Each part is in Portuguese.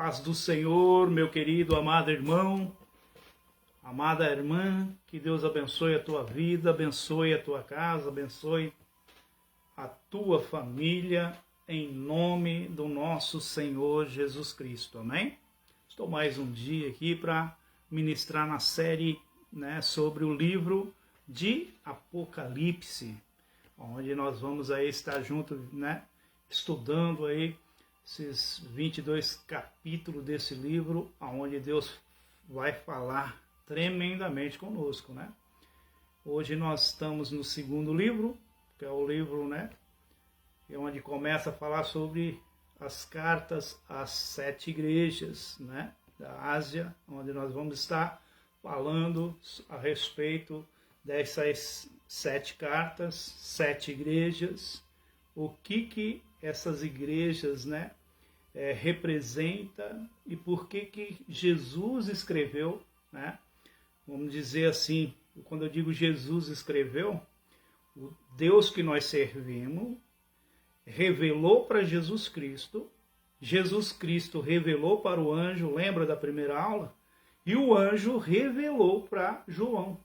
paz do Senhor, meu querido, amado irmão, amada irmã, que Deus abençoe a tua vida, abençoe a tua casa, abençoe a tua família, em nome do nosso Senhor Jesus Cristo, amém? Estou mais um dia aqui para ministrar na série, sobre o livro de Apocalipse, onde nós vamos aí estar juntos, estudando aí esses 22 capítulos desse livro, onde Deus vai falar tremendamente conosco, Hoje nós estamos no segundo livro, que é o livro, é onde começa a falar sobre as cartas às 7 igrejas, da Ásia, onde nós vamos estar falando a respeito dessas 7 cartas, 7 igrejas, o que essas igrejas, representa e por que Jesus escreveu, Vamos dizer assim, quando eu digo Jesus escreveu, o Deus que nós servimos revelou para Jesus Cristo revelou para o anjo, lembra da primeira aula? E o anjo revelou para João.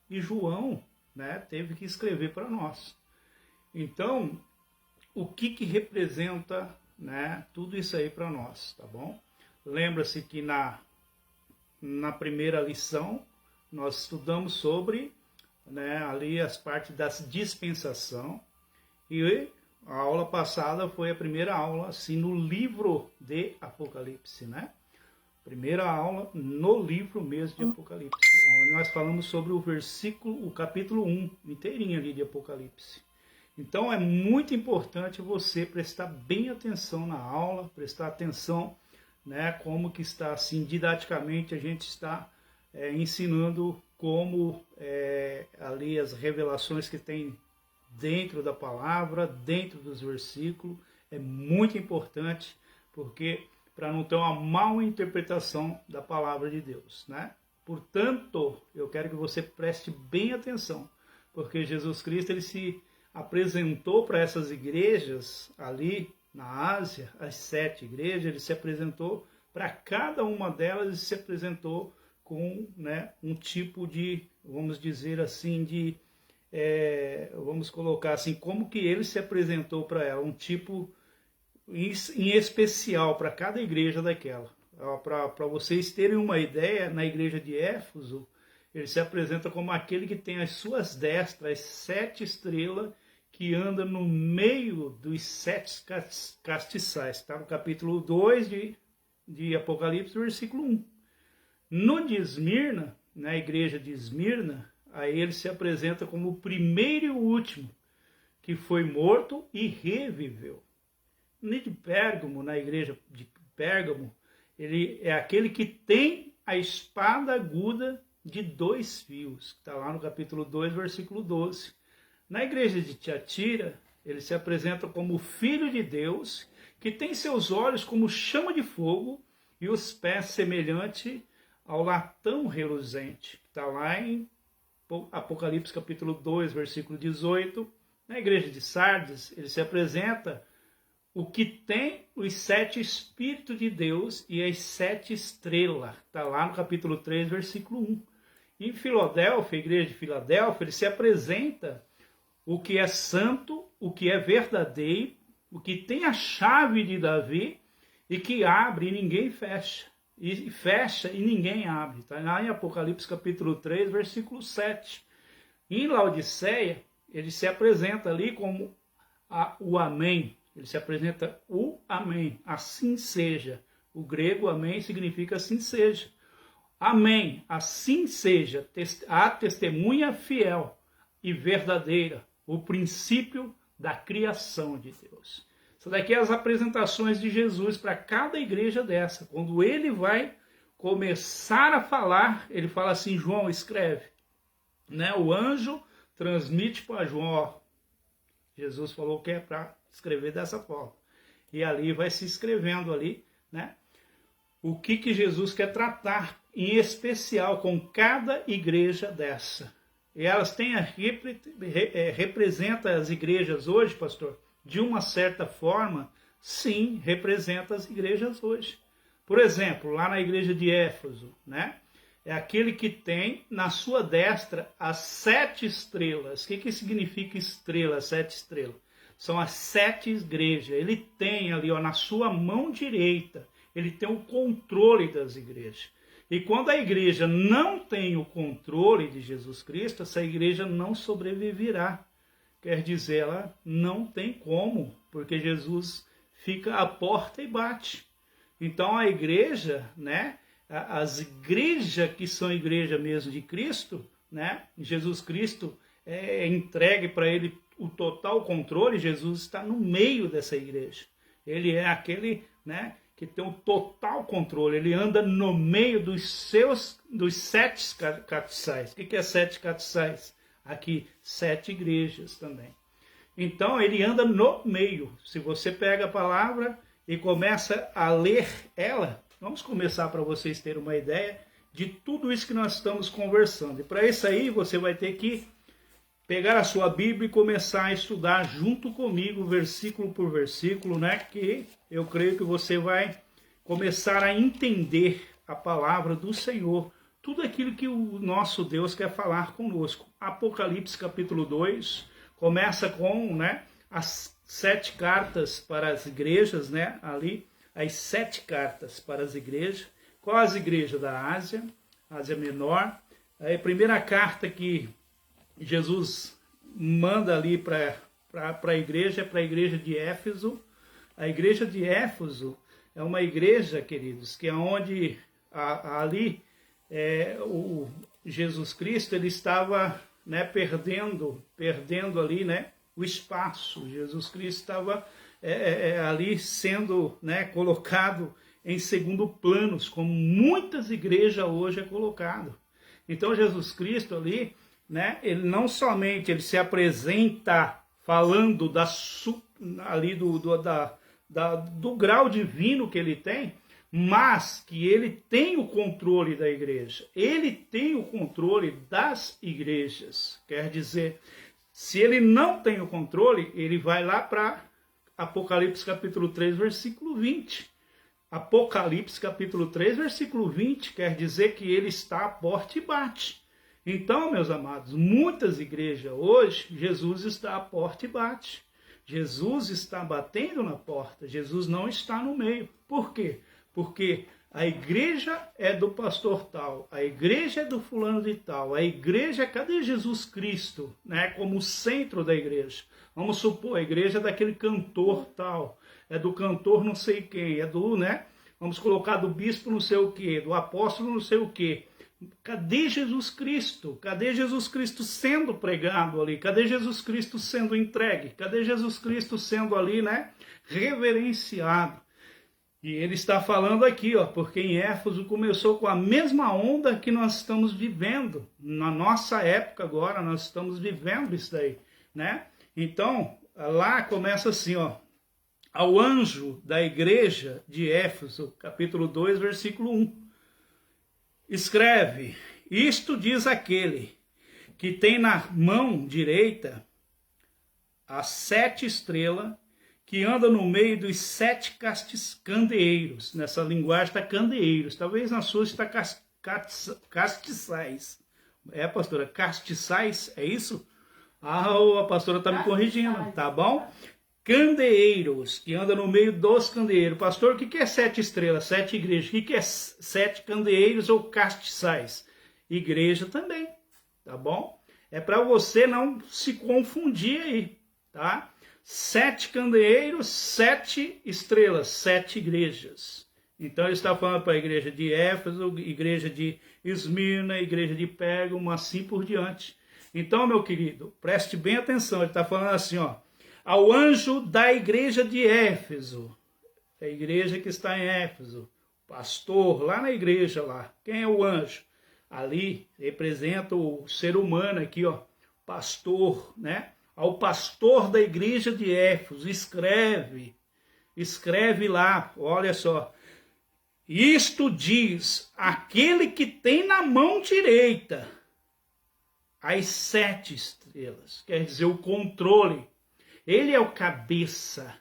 E João, teve que escrever para nós. Então, o que representa, tudo isso aí para nós, tá bom? Lembra-se que na primeira lição nós estudamos sobre, ali as partes da dispensação, e a aula passada foi a primeira aula, assim, no livro de Apocalipse, Primeira aula no livro mesmo de Apocalipse, onde nós falamos sobre o capítulo 1, inteirinho ali de Apocalipse. Então é muito importante você prestar bem atenção na aula, prestar atenção, como que está assim didaticamente a gente está ensinando como ali as revelações que tem dentro da palavra, dentro dos versículos, é muito importante, porque para não ter uma mal interpretação da palavra de Deus, Portanto, eu quero que você preste bem atenção, porque Jesus Cristo ele se apresentou para essas igrejas ali na Ásia, as 7 igrejas, ele se apresentou para cada uma delas, ele se apresentou com um tipo de, vamos dizer assim, vamos colocar assim, como que ele se apresentou para ela, um tipo em especial para cada igreja daquela. Para vocês terem uma ideia, na igreja de Éfeso, ele se apresenta como aquele que tem as suas destras, as 7 estrelas, que anda no meio dos 7 castiçais. Está no capítulo 2 de Apocalipse, versículo 1. No de Esmirna, na igreja de Esmirna, aí ele se apresenta como o primeiro e o último, que foi morto e reviveu. No de Pérgamo, na igreja de Pérgamo, ele é aquele que tem a espada aguda de 2 fios, que está lá no capítulo 2, versículo 12. Na igreja de Tiatira, ele se apresenta como o Filho de Deus, que tem seus olhos como chama de fogo e os pés semelhante ao latão reluzente. Está lá em Apocalipse capítulo 2, versículo 18. Na igreja de Sardes, ele se apresenta o que tem os 7 Espíritos de Deus e as 7 estrelas. Está lá no capítulo 3, versículo 1. Em Filadélfia, a igreja de Filadélfia, ele se apresenta o que é santo, o que é verdadeiro, o que tem a chave de Davi e que abre e ninguém fecha. E fecha e ninguém abre. Está lá em Apocalipse capítulo 3, versículo 7. Em Laodiceia, ele se apresenta ali como o Amém. Ele se apresenta o Amém. Assim seja. O grego Amém significa assim seja. Amém. Assim seja. A testemunha fiel e verdadeira. O princípio da criação de Deus. Isso daqui é as apresentações de Jesus para cada igreja dessa. Quando ele vai começar a falar, ele fala assim, João, escreve. O anjo transmite para João, Jesus falou que é para escrever dessa forma. E ali vai se escrevendo ali, o que Jesus quer tratar, em especial com cada igreja dessa. E elas têm representa as igrejas hoje, pastor, de uma certa forma, sim, representa as igrejas hoje. Por exemplo, lá na igreja de Éfeso, né? É aquele que tem na sua destra as 7 estrelas. O que significa estrela, 7 estrelas? São as 7 igrejas. Ele tem ali, ó, na sua mão direita, ele tem o controle das igrejas. E quando a igreja não tem o controle de Jesus Cristo, essa igreja não sobreviverá. Quer dizer, ela não tem como, porque Jesus fica à porta e bate. Então a igreja, né, as igrejas que são igreja mesmo de Cristo, né, Jesus Cristo é entregue para ele o total controle, Jesus está no meio dessa igreja. Ele é aquele, né, que tem o total controle, ele anda no meio dos 7 castiçais. O que é 7 castiçais? Aqui, 7 igrejas também. Então, ele anda no meio. Se você pega a palavra e começa a ler ela, vamos começar para vocês terem uma ideia de tudo isso que nós estamos conversando. E para isso aí, você vai ter que pegar a sua Bíblia e começar a estudar junto comigo, versículo por versículo, né? Que eu creio que você vai começar a entender a palavra do Senhor, tudo aquilo que o nosso Deus quer falar conosco. Apocalipse capítulo 2, começa com, né, as 7 cartas para as igrejas, né? Ali, as 7 cartas para as igrejas. Qual as igrejas da Ásia? Ásia Menor. A primeira carta que Jesus manda ali para a igreja, é para a igreja de Éfeso. A igreja de Éfeso é uma igreja, queridos, que é onde ali o Jesus Cristo ele estava, né, perdendo ali, né, o espaço. Jesus Cristo estava ali sendo, né, colocado em segundo plano, como muitas igrejas hoje é colocado. Então Jesus Cristo ali, né, ele não somente ele se apresenta falando ali do grau divino que ele tem, mas que ele tem o controle da igreja. Ele tem o controle das igrejas. Quer dizer, se ele não tem o controle, ele vai lá para Apocalipse capítulo 3, versículo 20. Apocalipse capítulo 3, versículo 20, quer dizer que ele está à porta e bate. Então, meus amados, muitas igrejas hoje, Jesus está à porta e bate. Jesus está batendo na porta, Jesus não está no meio. Por quê? Porque a igreja é do pastor tal, a igreja é do fulano de tal, a igreja, cadê Jesus Cristo, né, como centro da igreja? Vamos supor, a igreja é daquele cantor tal, é do cantor não sei quem, é do, né, vamos colocar do bispo não sei o quê, do apóstolo não sei o quê. Cadê Jesus Cristo? Cadê Jesus Cristo sendo pregado ali? Cadê Jesus Cristo sendo entregue? Cadê Jesus Cristo sendo ali, né, reverenciado? E ele está falando aqui, ó, porque em Éfeso começou com a mesma onda que nós estamos vivendo. Na nossa época agora, nós estamos vivendo isso daí, né? Então, lá começa assim, ó. Ao anjo da igreja de Éfeso, capítulo 2, versículo 1. Escreve, isto diz aquele que tem na mão direita as 7 estrelas, que anda no meio dos 7 candeeiros. Nessa linguagem está candeeiros, talvez na sua está castiçais. É, pastora, castiçais, é isso? Ah, a pastora está me corrigindo, tá bom? Candeeiros, que anda no meio dos candeeiros. Pastor, o que é 7 estrelas, 7 igrejas? O que é 7 candeeiros ou castiçais? Igreja também, tá bom? É para você não se confundir aí, tá? 7 candeeiros, 7 estrelas, 7 igrejas. Então ele está falando para a igreja de Éfeso, igreja de Esmirna, igreja de Pérgamo, assim por diante. Então, meu querido, preste bem atenção, ele está falando assim, ó. Ao anjo da igreja de Éfeso, a igreja que está em Éfeso, pastor, lá na igreja lá, quem é o anjo? Ali representa o ser humano aqui, ó, pastor, né? Ao pastor da igreja de Éfeso, escreve lá, olha só, isto diz aquele que tem na mão direita as 7 estrelas, quer dizer, o controle. Ele é o cabeça.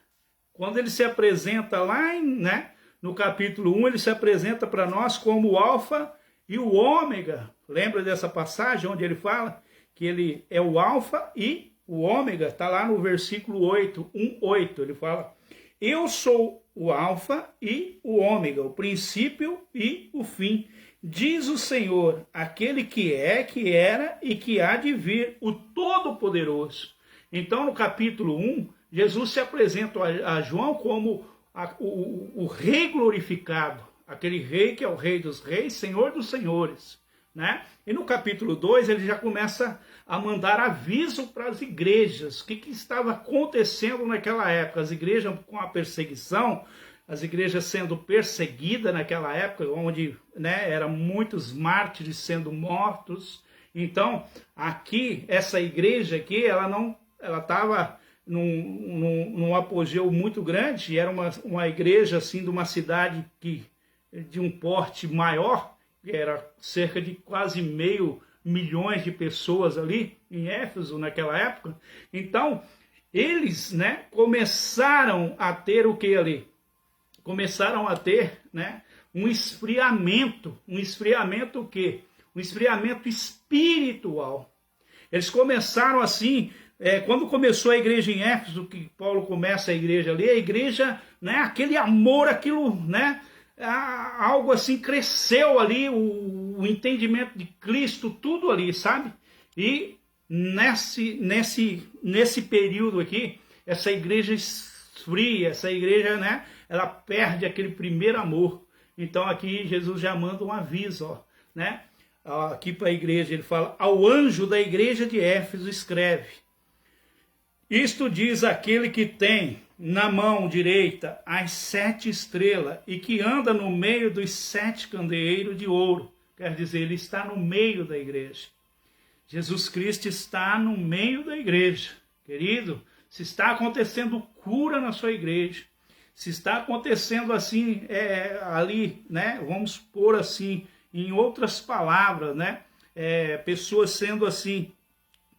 Quando ele se apresenta lá, né, no capítulo 1, ele se apresenta para nós como o Alfa e o Ômega. Lembra dessa passagem onde ele fala que ele é o Alfa e o Ômega? Está lá no versículo 8, 1:8. Ele fala: eu sou o Alfa e o Ômega, o princípio e o fim. Diz o Senhor, aquele que é, que era e que há de vir, o Todo-Poderoso. Então, no capítulo 1, Jesus se apresenta a João como o rei glorificado, aquele rei que é o rei dos reis, senhor dos senhores, né? E no capítulo 2 ele já começa a mandar aviso para as igrejas, o que estava acontecendo naquela época, as igrejas com a perseguição, as igrejas sendo perseguidas naquela época, onde, né, eram muitos mártires sendo mortos. Então, aqui, essa igreja aqui, ela estava num apogeu muito grande, era uma igreja assim de uma cidade de um porte maior, que era cerca de quase 500 milhões de pessoas ali em Éfeso naquela época. Então, eles, né, começaram a ter o que ali? Começaram a ter, né, um esfriamento o quê? Um esfriamento espiritual. Eles começaram assim, quando começou a igreja em Éfeso, que Paulo começa a igreja ali, a igreja, né, aquele amor, aquilo, né, algo assim cresceu ali, o entendimento de Cristo, tudo ali, sabe? E nesse período aqui, essa igreja esfria, essa igreja, né, ela perde aquele primeiro amor. Então aqui Jesus já manda um aviso, ó, né? Aqui para a igreja, ele fala: ao anjo da igreja de Éfeso escreve: isto diz aquele que tem na mão direita as 7 estrelas e que anda no meio dos 7 candeeiros de ouro. Quer dizer, ele está no meio da igreja. Jesus Cristo está no meio da igreja. Querido, se está acontecendo cura na sua igreja, se está acontecendo assim, ali, né, vamos pôr assim, em outras palavras, né, pessoas sendo assim,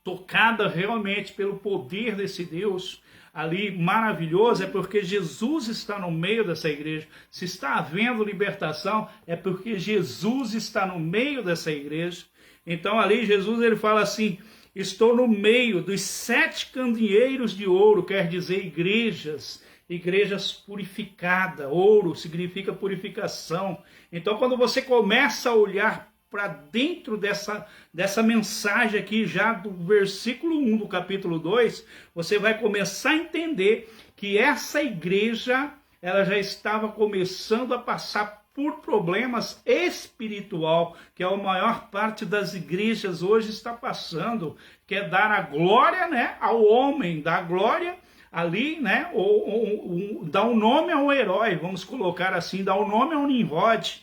tocadas realmente pelo poder desse Deus ali maravilhoso, é porque Jesus está no meio dessa igreja. Se está havendo libertação, é porque Jesus está no meio dessa igreja. Então ali Jesus ele fala assim: estou no meio dos 7 candeeiros de ouro, quer dizer igrejas purificadas. Ouro significa purificação. Então quando você começa a olhar para dentro dessa mensagem aqui, já do versículo 1 do capítulo 2, você vai começar a entender que essa igreja, ela já estava começando a passar por problemas espiritual, que a maior parte das igrejas hoje está passando, que é dar a glória, né, ao homem, dar a glória ali, né, ou dar um nome ao herói, vamos colocar assim, dar um nome ao Nimrod.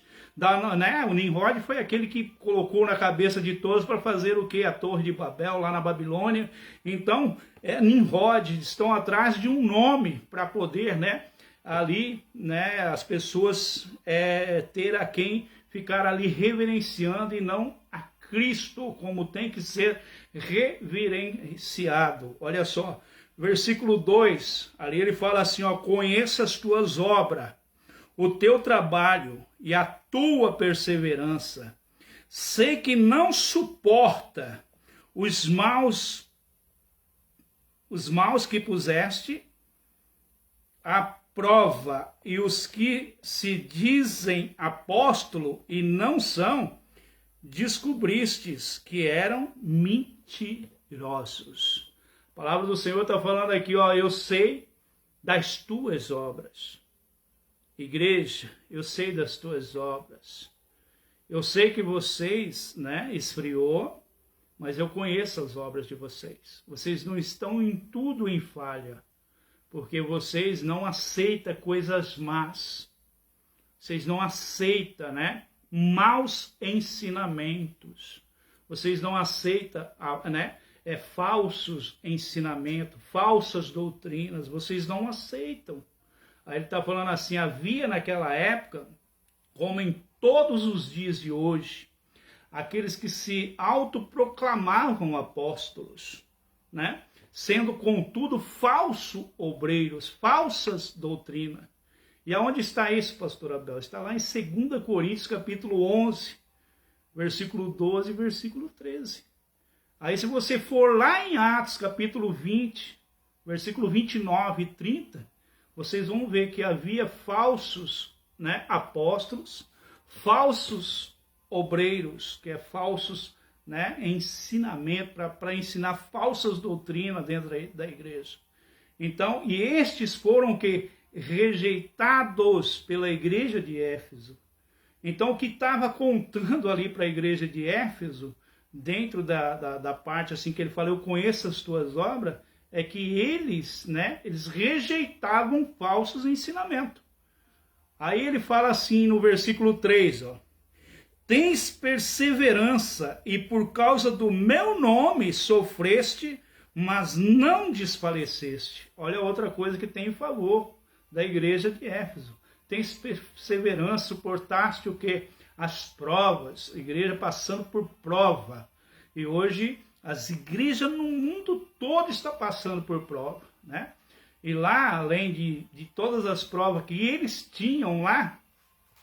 Né? O Nimrod foi aquele que colocou na cabeça de todos para fazer o que? A Torre de Babel, lá na Babilônia. Então, Nimrod, estão atrás de um nome para poder, né, ali, né, as pessoas ter a quem ficar ali reverenciando e não a Cristo, como tem que ser reverenciado. Olha só, versículo 2, ali ele fala assim, ó: conheça as tuas obras, o teu trabalho e a tua perseverança. Sei que não suporta os maus que puseste à prova, e os que se dizem apóstolo e não são, descobristes que eram mentirosos. A palavra do Senhor está falando aqui, ó: eu sei das tuas obras. Igreja, eu sei das tuas obras. Eu sei que vocês, né, esfriou, mas eu conheço as obras de vocês. Vocês não estão em tudo em falha, porque vocês não aceitam coisas más. Vocês não aceitam, né, maus ensinamentos. Vocês não aceitam, né, falsos ensinamentos, falsas doutrinas. Vocês não aceitam. Aí ele está falando assim: havia naquela época, como em todos os dias de hoje, aqueles que se autoproclamavam apóstolos, né? Sendo contudo falsos obreiros, falsas doutrinas. E aonde está isso, pastor Abel? Está lá em 2 Coríntios, capítulo 11, versículo 12 e versículo 13. Aí se você for lá em Atos, capítulo 20, versículo 29 e 30, vocês vão ver que havia falsos, né, apóstolos, falsos obreiros, que é falsos, né, ensinamento, para ensinar falsas doutrinas dentro da igreja. Então, e estes foram que rejeitados pela igreja de Éfeso. Então, o que estava contando ali para a igreja de Éfeso, dentro da parte assim que ele fala, eu conheço as tuas obras, é que eles, né, eles rejeitavam falsos ensinamentos. Aí ele fala assim no versículo 3, ó, tens perseverança e por causa do meu nome sofreste, mas não desfaleceste. Olha outra coisa que tem em favor da igreja de Éfeso. Tens perseverança, suportaste o quê? As provas, a igreja passando por prova. E hoje as igrejas no mundo todo estão passando por prova, né? E lá, além de todas as provas que eles tinham lá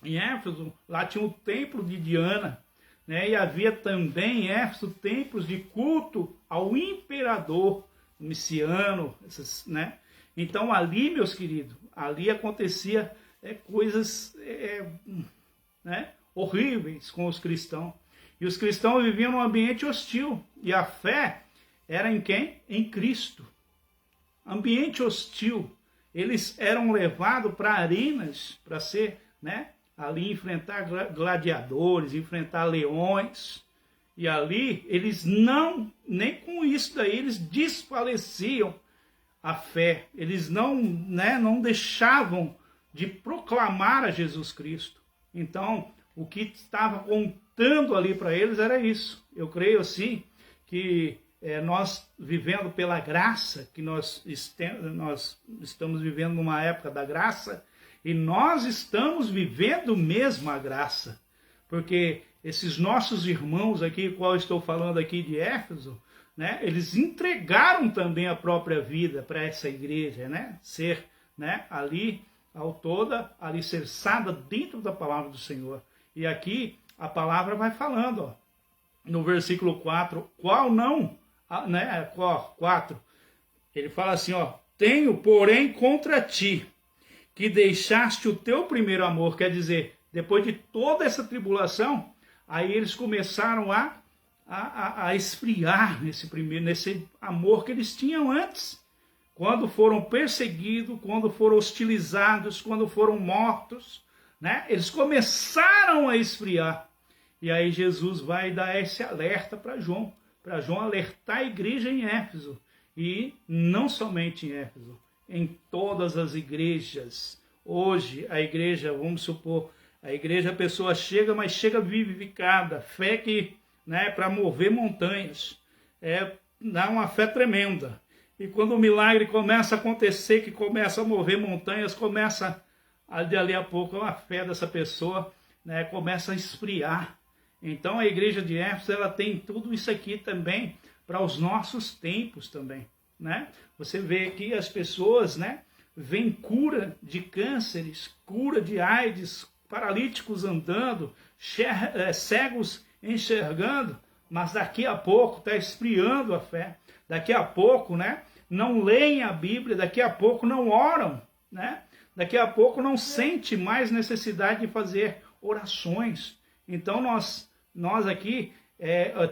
em Éfeso, lá tinha o templo de Diana, né? E havia também em Éfeso templos de culto ao imperador Domiciano, né? Então ali, meus queridos, ali acontecia coisas né, horríveis com os cristãos. E os cristãos viviam num ambiente hostil. E a fé era em quem? Em Cristo. Ambiente hostil. Eles eram levados para arenas para ser, né, ali enfrentar gladiadores, enfrentar leões. E ali eles não, nem com isso daí, eles desfaleciam a fé. Eles não deixavam de proclamar a Jesus Cristo. Então, o que estava contando ali para eles era isso. Eu creio assim que nós vivendo pela graça, que nós estamos vivendo numa época da graça, e nós estamos vivendo mesmo a graça. Porque esses nossos irmãos aqui, qual eu estou falando aqui de Éfeso, né, eles entregaram também a própria vida para essa igreja, né, ser, né, ali ao toda alicerçada dentro da palavra do Senhor. E aqui a palavra vai falando, ó, no versículo 4, qual não, né, 4, ele fala assim, ó, tenho, porém, contra ti, que deixaste o teu primeiro amor. Quer dizer, depois de toda essa tribulação, aí eles começaram a esfriar nesse amor que eles tinham antes. Quando foram perseguidos, quando foram hostilizados, quando foram mortos, né? Eles começaram a esfriar. E aí Jesus vai dar esse alerta para João alertar a igreja em Éfeso. E não somente em Éfeso, em todas as igrejas. Hoje a igreja, vamos supor, a igreja, a pessoa chega, mas chega vivificada, fé que, né, para mover montanhas, dá uma fé tremenda. E quando o milagre começa a acontecer, que começa a mover montanhas, começa, ali a pouco, a fé dessa pessoa, né, começa a esfriar. Então a igreja de Éfeso, ela tem tudo isso aqui também, para os nossos tempos também, né? Você vê aqui as pessoas, né, vem cura de cânceres, cura de AIDS, paralíticos andando, cegos enxergando, mas daqui a pouco está esfriando a fé. Daqui a pouco, né, não leem a Bíblia, daqui a pouco não oram, né? Daqui a pouco não sente mais necessidade de fazer orações. Então nós aqui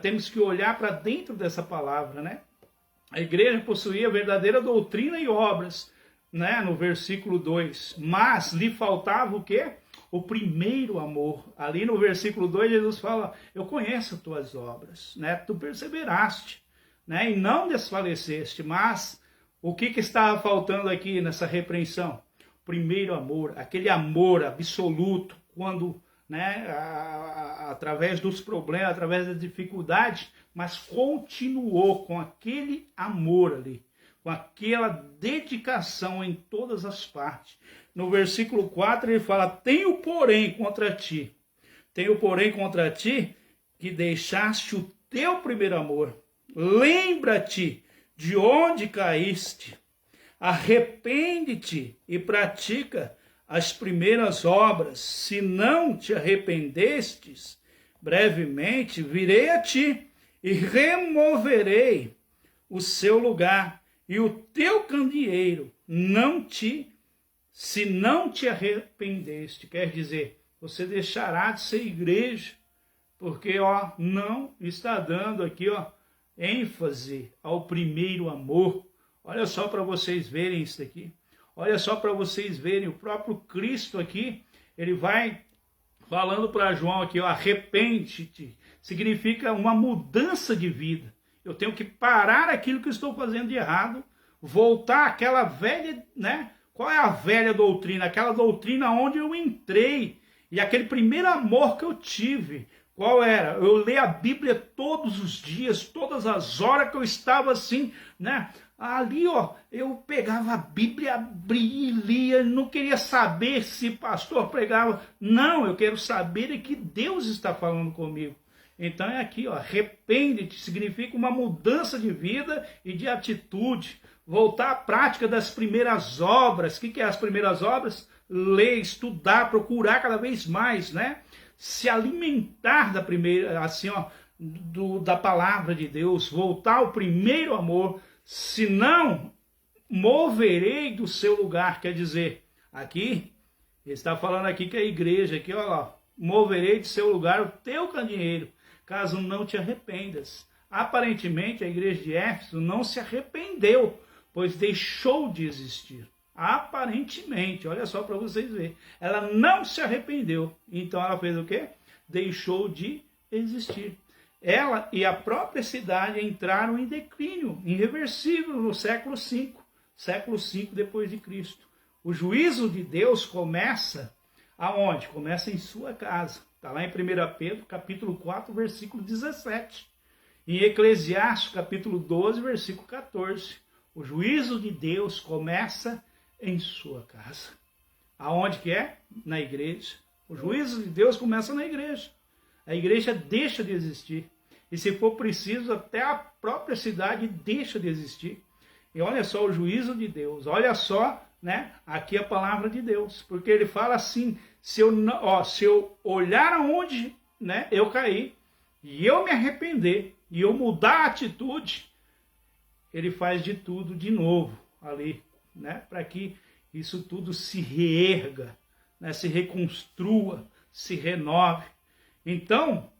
temos que olhar para dentro dessa palavra, né? A igreja possuía verdadeira doutrina e obras, né, no versículo 2, mas lhe faltava o quê? O primeiro amor. Ali no versículo 2 Jesus fala, eu conheço as tuas obras, né? Tu perseveraste, né? E não desfaleceste, mas o que estava faltando aqui nessa repreensão? Primeiro amor, aquele amor absoluto, quando, né, através dos problemas, através da dificuldade, mas continuou com aquele amor ali, com aquela dedicação em todas as partes. No versículo 4 ele fala, tenho porém contra ti que deixaste o teu primeiro amor. Lembra-te de onde caíste, arrepende-te e pratica as primeiras obras, se não te arrependestes, brevemente virei a ti e removerei o seu lugar e o teu candeeiro se não te arrependeste. Quer dizer, você deixará de ser igreja, porque não está dando aqui ênfase ao primeiro amor. Olha só para vocês verem isso aqui. Olha só para vocês verem, o próprio Cristo aqui, ele vai falando para João aqui, arrepende-te, significa uma mudança de vida. Eu tenho que parar aquilo que eu estou fazendo de errado, voltar àquela velha, né? Qual é a velha doutrina? Aquela doutrina onde eu entrei, e aquele primeiro amor que eu tive. Qual era? Eu leio a Bíblia todos os dias, todas as horas que eu estava assim, né? Ali, eu pegava a Bíblia, abria e lia, não queria saber se pastor pregava. Não, eu quero saber que Deus está falando comigo. Então é aqui, arrepende-te, significa uma mudança de vida e de atitude. Voltar à prática das primeiras obras. O que é as primeiras obras? Ler, estudar, procurar cada vez mais, né? Se alimentar da primeira, assim, da palavra de Deus, voltar ao primeiro amor. Se não, moverei do seu lugar. Quer dizer, aqui, ele está falando aqui que a igreja, aqui, moverei do seu lugar o teu candeeiro, caso não te arrependas. Aparentemente, a igreja de Éfeso não se arrependeu, pois deixou de existir. Aparentemente, olha só para vocês verem. Ela não se arrependeu. Então ela fez o quê? Deixou de existir. Ela e a própria cidade entraram em declínio, irreversível, no século V depois de Cristo. O juízo de Deus começa aonde? Começa em sua casa. Está lá em 1 Pedro, capítulo 4, versículo 17. Em Eclesiastes, capítulo 12, versículo 14. O juízo de Deus começa em sua casa. Aonde que é? Na igreja. O juízo de Deus começa na igreja. A igreja deixa de existir. E se for preciso, até a própria cidade deixa de existir. E olha só o juízo de Deus. Olha só, né? Aqui a palavra de Deus. Porque ele fala assim, se eu olhar aonde, né, eu caí, e eu me arrepender, e eu mudar a atitude, ele faz de tudo de novo ali, né? Para que isso tudo se reerga, né? Se reconstrua, se renove. Então,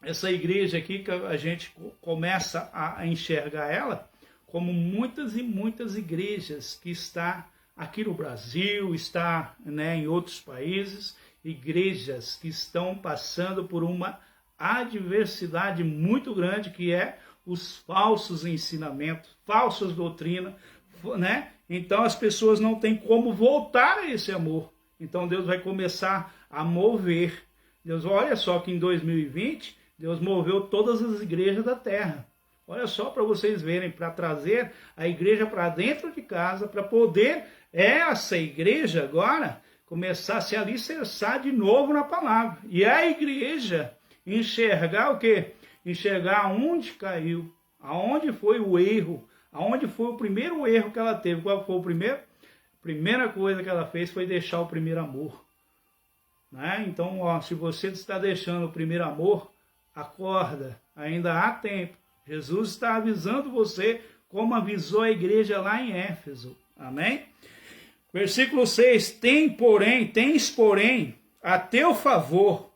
essa igreja aqui que a gente começa a enxergar ela como muitas e muitas igrejas que está aqui no Brasil, está, né, em outros países, igrejas que estão passando por uma adversidade muito grande, que é os falsos ensinamentos, falsas doutrinas, né? Então as pessoas não têm como voltar a esse amor. Então Deus vai começar a mover. Deus, olha só que em 2020, Deus moveu todas as igrejas da terra. Olha só para vocês verem, para trazer a igreja para dentro de casa, para poder essa igreja agora começar a se alicerçar de novo na palavra. E a igreja enxergar o quê? Enxergar aonde caiu, aonde foi o erro, aonde foi o primeiro erro que ela teve. Qual foi o primeiro? A primeira coisa que ela fez foi deixar o primeiro amor. Né? Então, se você está deixando o primeiro amor, acorda, ainda há tempo. Jesus está avisando você como avisou a igreja lá em Éfeso. Amém? Versículo 6. Tens, porém, a teu favor,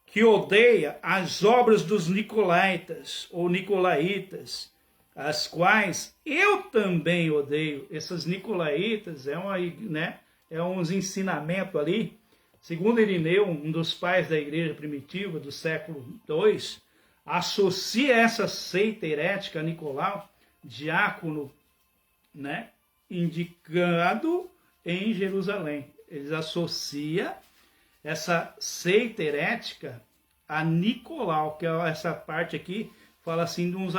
que odeia as obras dos nicolaítas, ou nicolaítas, as quais eu também odeio. Essas nicolaítas é uns ensinamentos ali. Segundo Irineu, um dos pais da igreja primitiva do século II, associa essa seita herética a Nicolau, diácono, né, indicado em Jerusalém. Eles associam essa seita herética a Nicolau, que é essa parte aqui, fala assim de uns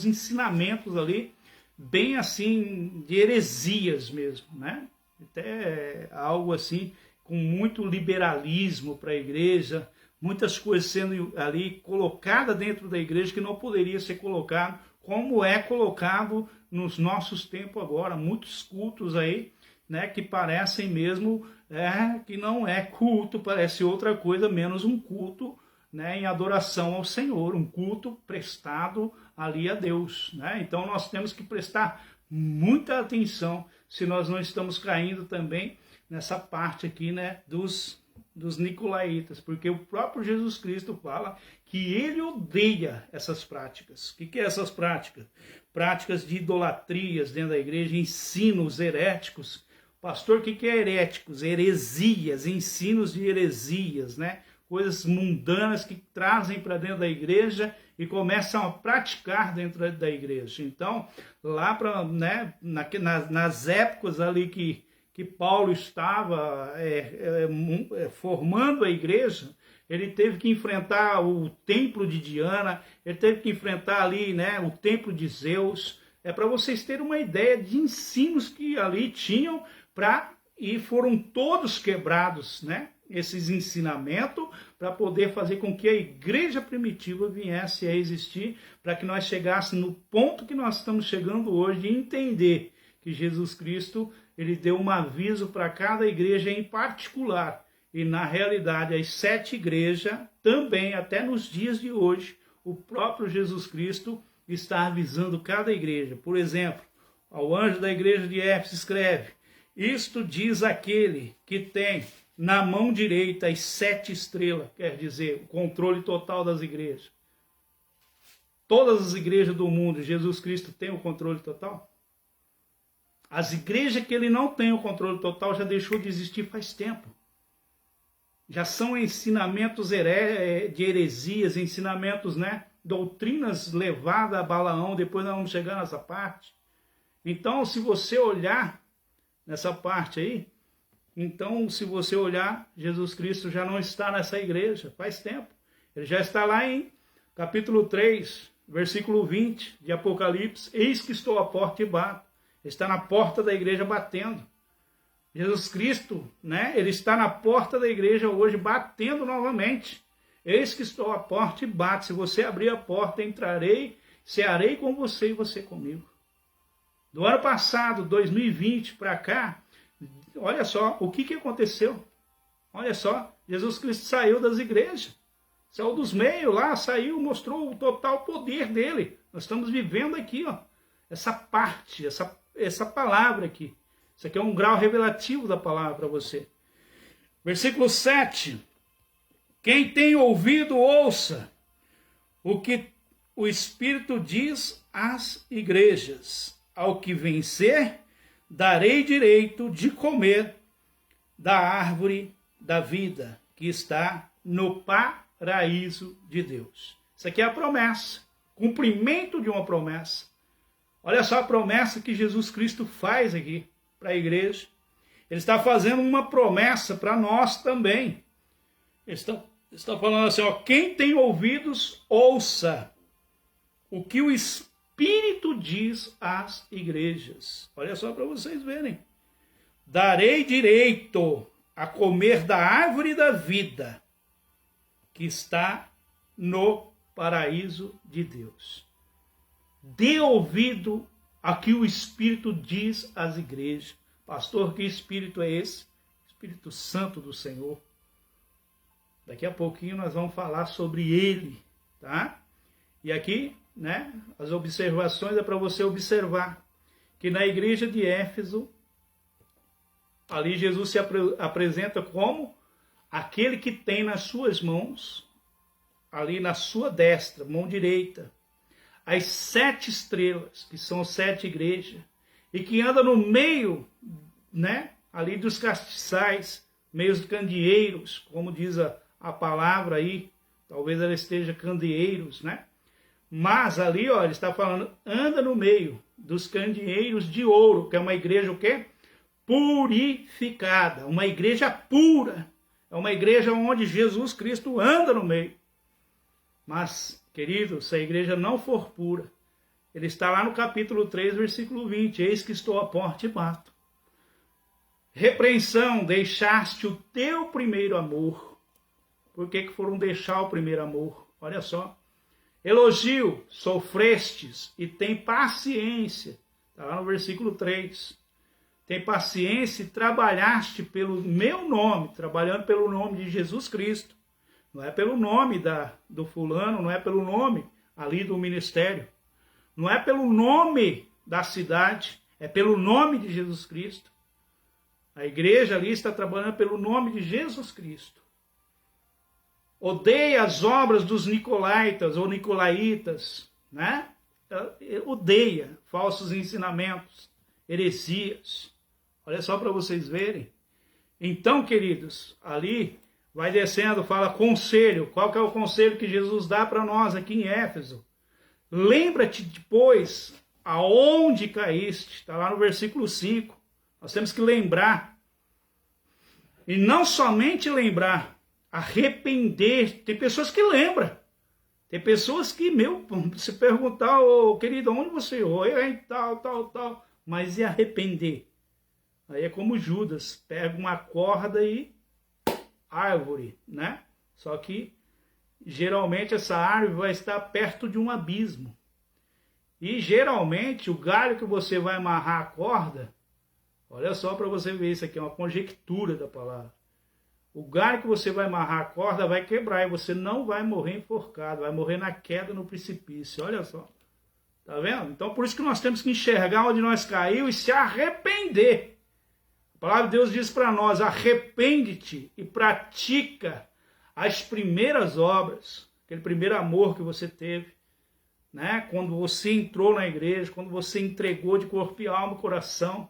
ensinamentos ali, bem assim, de heresias mesmo, né? Até algo assim, com muito liberalismo para a igreja, muitas coisas sendo ali colocadas dentro da igreja que não poderia ser colocado, como é colocado nos nossos tempos agora, muitos cultos aí né, que parecem mesmo que não é culto, parece outra coisa menos um culto, né, em adoração ao Senhor, um culto prestado ali a Deus, né? Então nós temos que prestar muita atenção se nós não estamos caindo também nessa parte aqui, né, dos nicolaítas, porque o próprio Jesus Cristo fala que ele odeia essas práticas. O que é essas práticas? Práticas de idolatrias dentro da igreja, ensinos heréticos. Pastor, o que é heréticos? Heresias, ensinos de heresias, né? Coisas mundanas que trazem para dentro da igreja e começam a praticar dentro da igreja. Então, lá para, né, nas épocas ali que Paulo estava formando a igreja, ele teve que enfrentar o templo de Diana, ele teve que enfrentar ali, né, o templo de Zeus. É para vocês terem uma ideia de ensinos que ali tinham e foram todos quebrados, né? Esses ensinamentos para poder fazer com que a igreja primitiva viesse a existir, para que nós chegássemos no ponto que nós estamos chegando hoje de entender que Jesus Cristo, ele deu um aviso para cada igreja em particular. E na realidade as 7 igrejas também, até nos dias de hoje, o próprio Jesus Cristo está avisando cada igreja. Por exemplo, ao anjo da igreja de Éfeso escreve: isto diz aquele que tem na mão direita as 7 estrelas, quer dizer, o controle total das igrejas. Todas as igrejas do mundo, Jesus Cristo tem o controle total? As igrejas que ele não tem o controle total já deixou de existir faz tempo. Já são ensinamentos de heresias, ensinamentos, né, doutrinas levadas a Balaão, depois nós vamos chegar nessa parte. Então, se você olhar nessa parte aí, então, se você olhar, Jesus Cristo já não está nessa igreja, faz tempo. Ele já está lá em capítulo 3, versículo 20 de Apocalipse. Eis que estou à porta e bato. Ele está na porta da igreja batendo. Jesus Cristo, né? Ele está na porta da igreja hoje batendo novamente. Eis que estou à porta e bato. Se você abrir a porta, entrarei, cearei com você e você comigo. Do ano passado, 2020, para cá, olha só o que aconteceu. Olha só, Jesus Cristo saiu das igrejas. Saiu dos meios lá, saiu, mostrou o total poder dele. Nós estamos vivendo aqui, ó, essa parte, essa palavra aqui. Isso aqui é um grau revelativo da palavra para você. Versículo 7. Quem tem ouvido, ouça o que o Espírito diz às igrejas. Ao que vencer, darei direito de comer da árvore da vida que está no paraíso de Deus. Isso aqui é a promessa, cumprimento de uma promessa. Olha só a promessa que Jesus Cristo faz aqui para a igreja. Ele está fazendo uma promessa para nós também. Ele está falando assim, ó, quem tem ouvidos, ouça o que o Espírito diz às igrejas. Olha só para vocês verem. Darei direito a comer da árvore da vida que está no paraíso de Deus. Dê ouvido a que o Espírito diz às igrejas. Pastor, que Espírito é esse? Espírito Santo do Senhor. Daqui a pouquinho nós vamos falar sobre ele, tá? E aqui, né, as observações é para você observar que na igreja de Éfeso, ali Jesus se apresenta como aquele que tem nas suas mãos, ali na sua destra, mão direita, as 7 estrelas, que são 7 igrejas, e que anda no meio, né, ali dos castiçais, meios de candeeiros, como diz a palavra aí, talvez ela esteja candeeiros, né? Mas ali, ó, ele está falando, anda no meio dos candeeiros de ouro, que é uma igreja o quê? Purificada, uma igreja pura. É uma igreja onde Jesus Cristo anda no meio. Mas, querido, se a igreja não for pura, ele está lá no capítulo 3, versículo 20, eis que estou à porta e bato. Repreensão, deixaste o teu primeiro amor. Por que foram deixar o primeiro amor? Olha só. Elogio, sofrestes e tem paciência. Está lá no versículo 3. tem paciência e trabalhaste pelo meu nome, trabalhando pelo nome de Jesus Cristo. Não é pelo nome do fulano, não é pelo nome ali do ministério, não é pelo nome da cidade, é pelo nome de Jesus Cristo. A igreja ali está trabalhando pelo nome de Jesus Cristo. Odeia as obras dos nicolaítas ou nicolaítas, né? Odeia falsos ensinamentos, heresias. Olha só para vocês verem. Então, queridos, ali vai descendo, fala conselho. Qual que é o conselho que Jesus dá para nós aqui em Éfeso? Lembra-te depois aonde caíste. Está lá no versículo 5. Nós temos que lembrar. E não somente lembrar, arrepender. Tem pessoas que lembram. Tem pessoas que, se perguntar, querido, onde você errou? Tal. Mas e arrepender? Aí é como Judas, pega uma corda e árvore, né? Só que geralmente essa árvore vai estar perto de um abismo. E geralmente o galho que você vai amarrar a corda, olha só para você ver, isso aqui é uma conjectura da palavra. O galho que você vai amarrar a corda vai quebrar e você não vai morrer enforcado, vai morrer na queda no precipício, olha só. Tá vendo? Então por isso que nós temos que enxergar onde nós caímos e se arrepender. A palavra de Deus diz para nós, arrepende-te e pratica as primeiras obras, aquele primeiro amor que você teve, né? Quando você entrou na igreja, quando você entregou de corpo e alma e coração.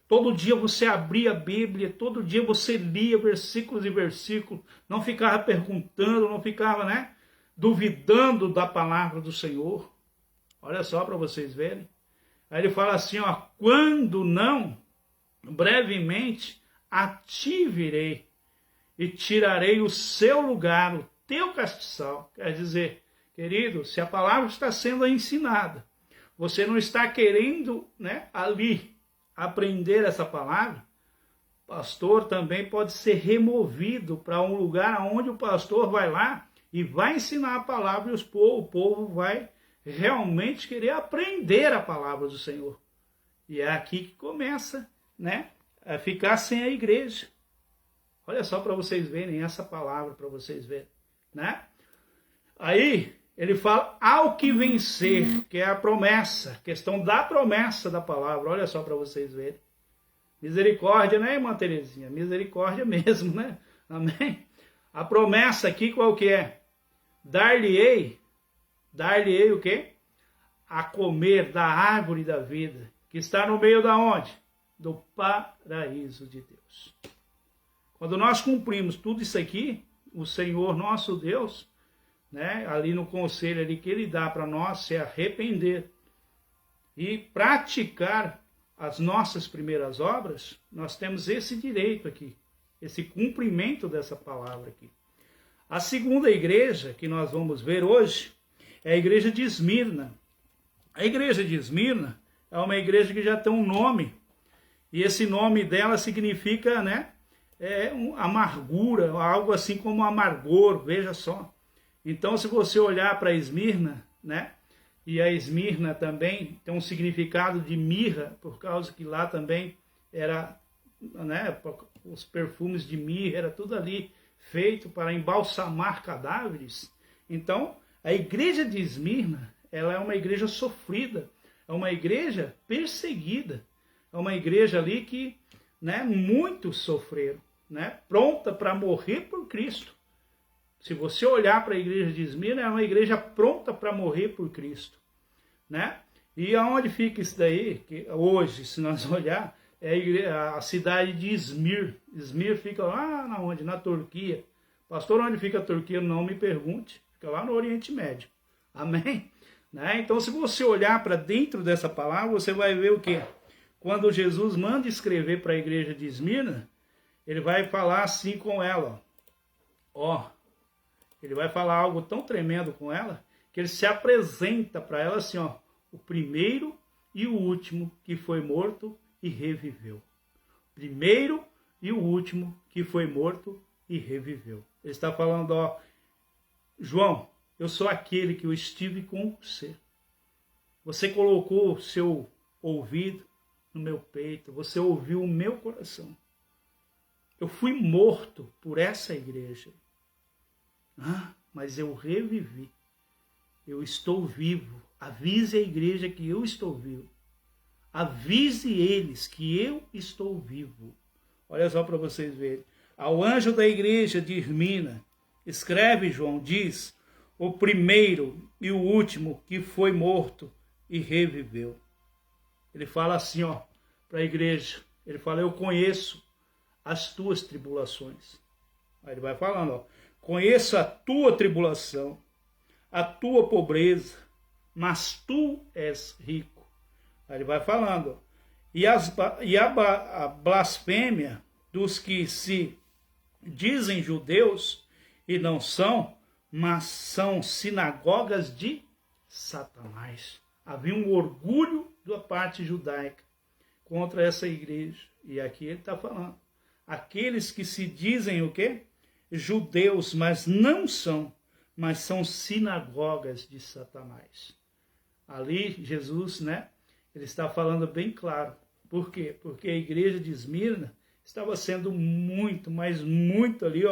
Todo dia você abria a Bíblia, todo dia você lia versículos e versículos, não ficava perguntando, não ficava, né, duvidando da palavra do Senhor. Olha só para vocês verem. Aí ele fala assim, ó, quando não, brevemente a ti virei e tirarei o seu lugar, o teu castiçal. Quer dizer, querido, se a palavra está sendo ensinada, você não está querendo, né, ali aprender essa palavra, o pastor também pode ser removido para um lugar onde o pastor vai lá e vai ensinar a palavra e o povo vai realmente querer aprender a palavra do Senhor. E é aqui que começa, né, a ficar sem a igreja. Olha só para vocês verem essa palavra, para vocês verem, né? Aí ele fala ao que vencer, que é a promessa, questão da promessa da palavra. Olha só para vocês verem. Misericórdia, né, irmã Terezinha? Misericórdia mesmo, né? Amém? A promessa aqui qual que é? Dar-lhe-ei o quê? A comer da árvore da vida, que está no meio da onde? Do paraíso de Deus. Quando nós cumprimos tudo isso aqui, o Senhor nosso Deus, né, ali no conselho ali que ele dá para nós se arrepender e praticar as nossas primeiras obras, nós temos esse direito aqui, esse cumprimento dessa palavra aqui. A segunda igreja que nós vamos ver hoje é a igreja de Esmirna. A igreja de Esmirna é uma igreja que já tem um nome, e esse nome dela significa, né, amargura, algo assim como amargor, veja só. Então, se você olhar para Esmirna, né, e a Esmirna também tem um significado de mirra, por causa que lá também era, né, os perfumes de mirra, era tudo ali feito para embalsamar cadáveres. Então, a igreja de Esmirna, ela é uma igreja sofrida, é uma igreja perseguida, é uma igreja ali que, né, muitos sofreram, né, pronta para morrer por Cristo. Se você olhar para a igreja de Esmirna, é uma igreja pronta para morrer por Cristo, né? E aonde fica isso daí? Que hoje, se nós olhar, é a cidade de Izmir. Izmir fica lá na onde? Na Turquia. Pastor, onde fica a Turquia? Não me pergunte. Fica lá no Oriente Médio. Amém? Né? Então, se você olhar para dentro dessa palavra, você vai ver o quê? Quando Jesus manda escrever para a igreja de Esmirna, ele vai falar assim com ela, ó. Ele vai falar algo tão tremendo com ela, que ele se apresenta para ela assim, ó, o primeiro e o último que foi morto e reviveu. O primeiro e o último que foi morto e reviveu. Ele está falando, ó, João, eu sou aquele que eu estive com você. Você colocou o seu ouvido, no meu peito, você ouviu o meu coração. Eu fui morto por essa igreja. Mas eu revivi. Eu estou vivo. Avise a igreja que eu estou vivo. Avise eles que eu estou vivo. Olha só para vocês verem. Ao anjo da igreja de Esmirna, escreve João, diz, o primeiro e o último que foi morto e reviveu. Ele fala assim, para a igreja. Ele fala, eu conheço as tuas tribulações. Aí ele vai falando, conheço a tua tribulação, a tua pobreza, mas tu és rico. Aí ele vai falando, e a blasfêmia dos que se dizem judeus e não são, mas são sinagogas de Satanás. Havia um orgulho da parte judaica contra essa igreja. E aqui ele está falando, aqueles que se dizem o quê? Judeus, mas não são, mas são sinagogas de Satanás. Ali, Jesus, ele está falando bem claro. Por quê? Porque a igreja de Esmirna estava sendo muito, mas muito ali,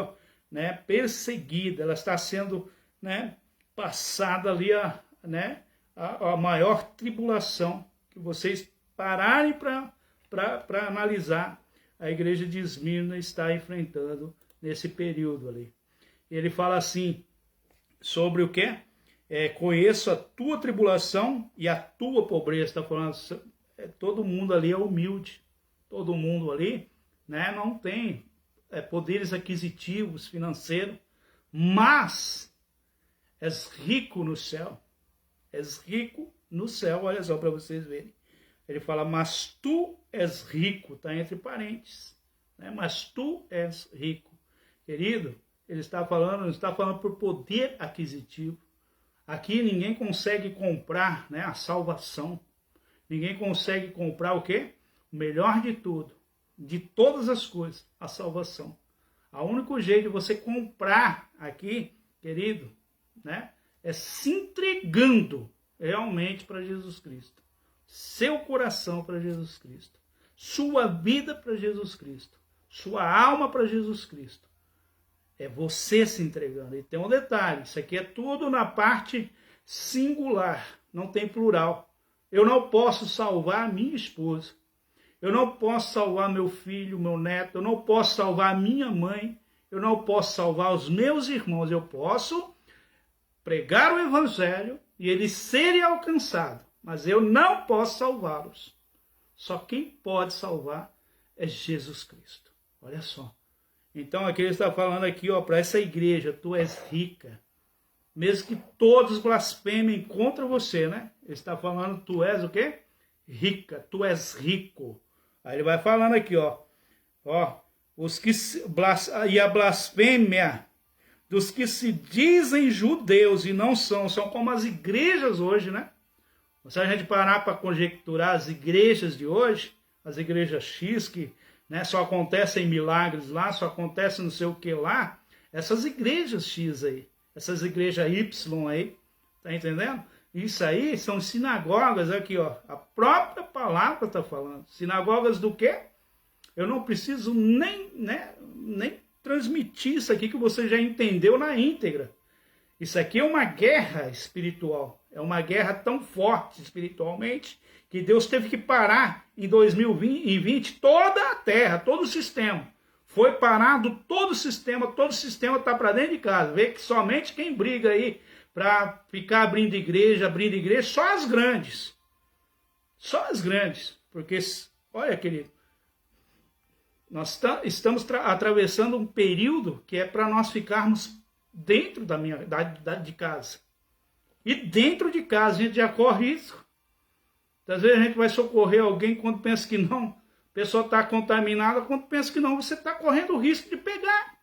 perseguida. Ela está sendo, passada ali, a maior tribulação. Que vocês pararem para analisar, a igreja de Esmirna está enfrentando nesse período ali. Ele fala assim, sobre o quê? Conheço a tua tribulação e a tua pobreza. Está falando, todo mundo ali é humilde. Todo mundo ali, não tem poderes aquisitivos, financeiros, mas és rico no céu. És rico no céu, olha só para vocês verem. Ele fala, mas tu és rico, está entre parênteses, mas tu és rico. Querido, ele está falando por poder aquisitivo. Aqui ninguém consegue comprar a salvação. Ninguém consegue comprar o quê? O melhor de tudo, de todas as coisas, a salvação. O único jeito de você comprar aqui, querido, é se entregando realmente para Jesus Cristo. Seu coração para Jesus Cristo. Sua vida para Jesus Cristo. Sua alma para Jesus Cristo. É você se entregando. E tem um detalhe, isso aqui é tudo na parte singular, não tem plural. Eu não posso salvar a minha esposa. Eu não posso salvar meu filho, meu neto. Eu não posso salvar a minha mãe. Eu não posso salvar os meus irmãos. Eu posso pregar o evangelho e eles serem alcançados. Mas eu não posso salvá-los. Só quem pode salvar é Jesus Cristo. Olha só. Então aqui ele está falando aqui, para essa igreja, tu és rica. Mesmo que todos blasfemem contra você, Ele está falando, tu és o quê? Rica, tu és rico. Aí ele vai falando aqui, os que e a blasfêmia dos que se dizem judeus e não são como as igrejas hoje, Se a gente parar para conjecturar as igrejas de hoje, as igrejas X que só acontecem milagres lá, só acontece não sei o que lá, essas igrejas X aí, essas igrejas Y aí, tá entendendo? Isso aí são sinagogas, aqui a própria palavra está falando. Sinagogas do quê? Eu não preciso nem transmitir isso aqui que você já entendeu na íntegra. Isso aqui é uma guerra espiritual, é uma guerra tão forte espiritualmente que Deus teve que parar em 2020 toda a terra, todo o sistema. Foi parado todo o sistema está para dentro de casa. Vê que somente quem briga aí para ficar abrindo igreja, só as grandes. Só as grandes. Porque, olha, querido, nós estamos atravessando um período que é para nós ficarmos dentro de casa. E dentro de casa a gente já corre risco. Às vezes a gente vai socorrer alguém quando pensa que não. A pessoa está contaminada, quando pensa que não, você está correndo o risco de pegar.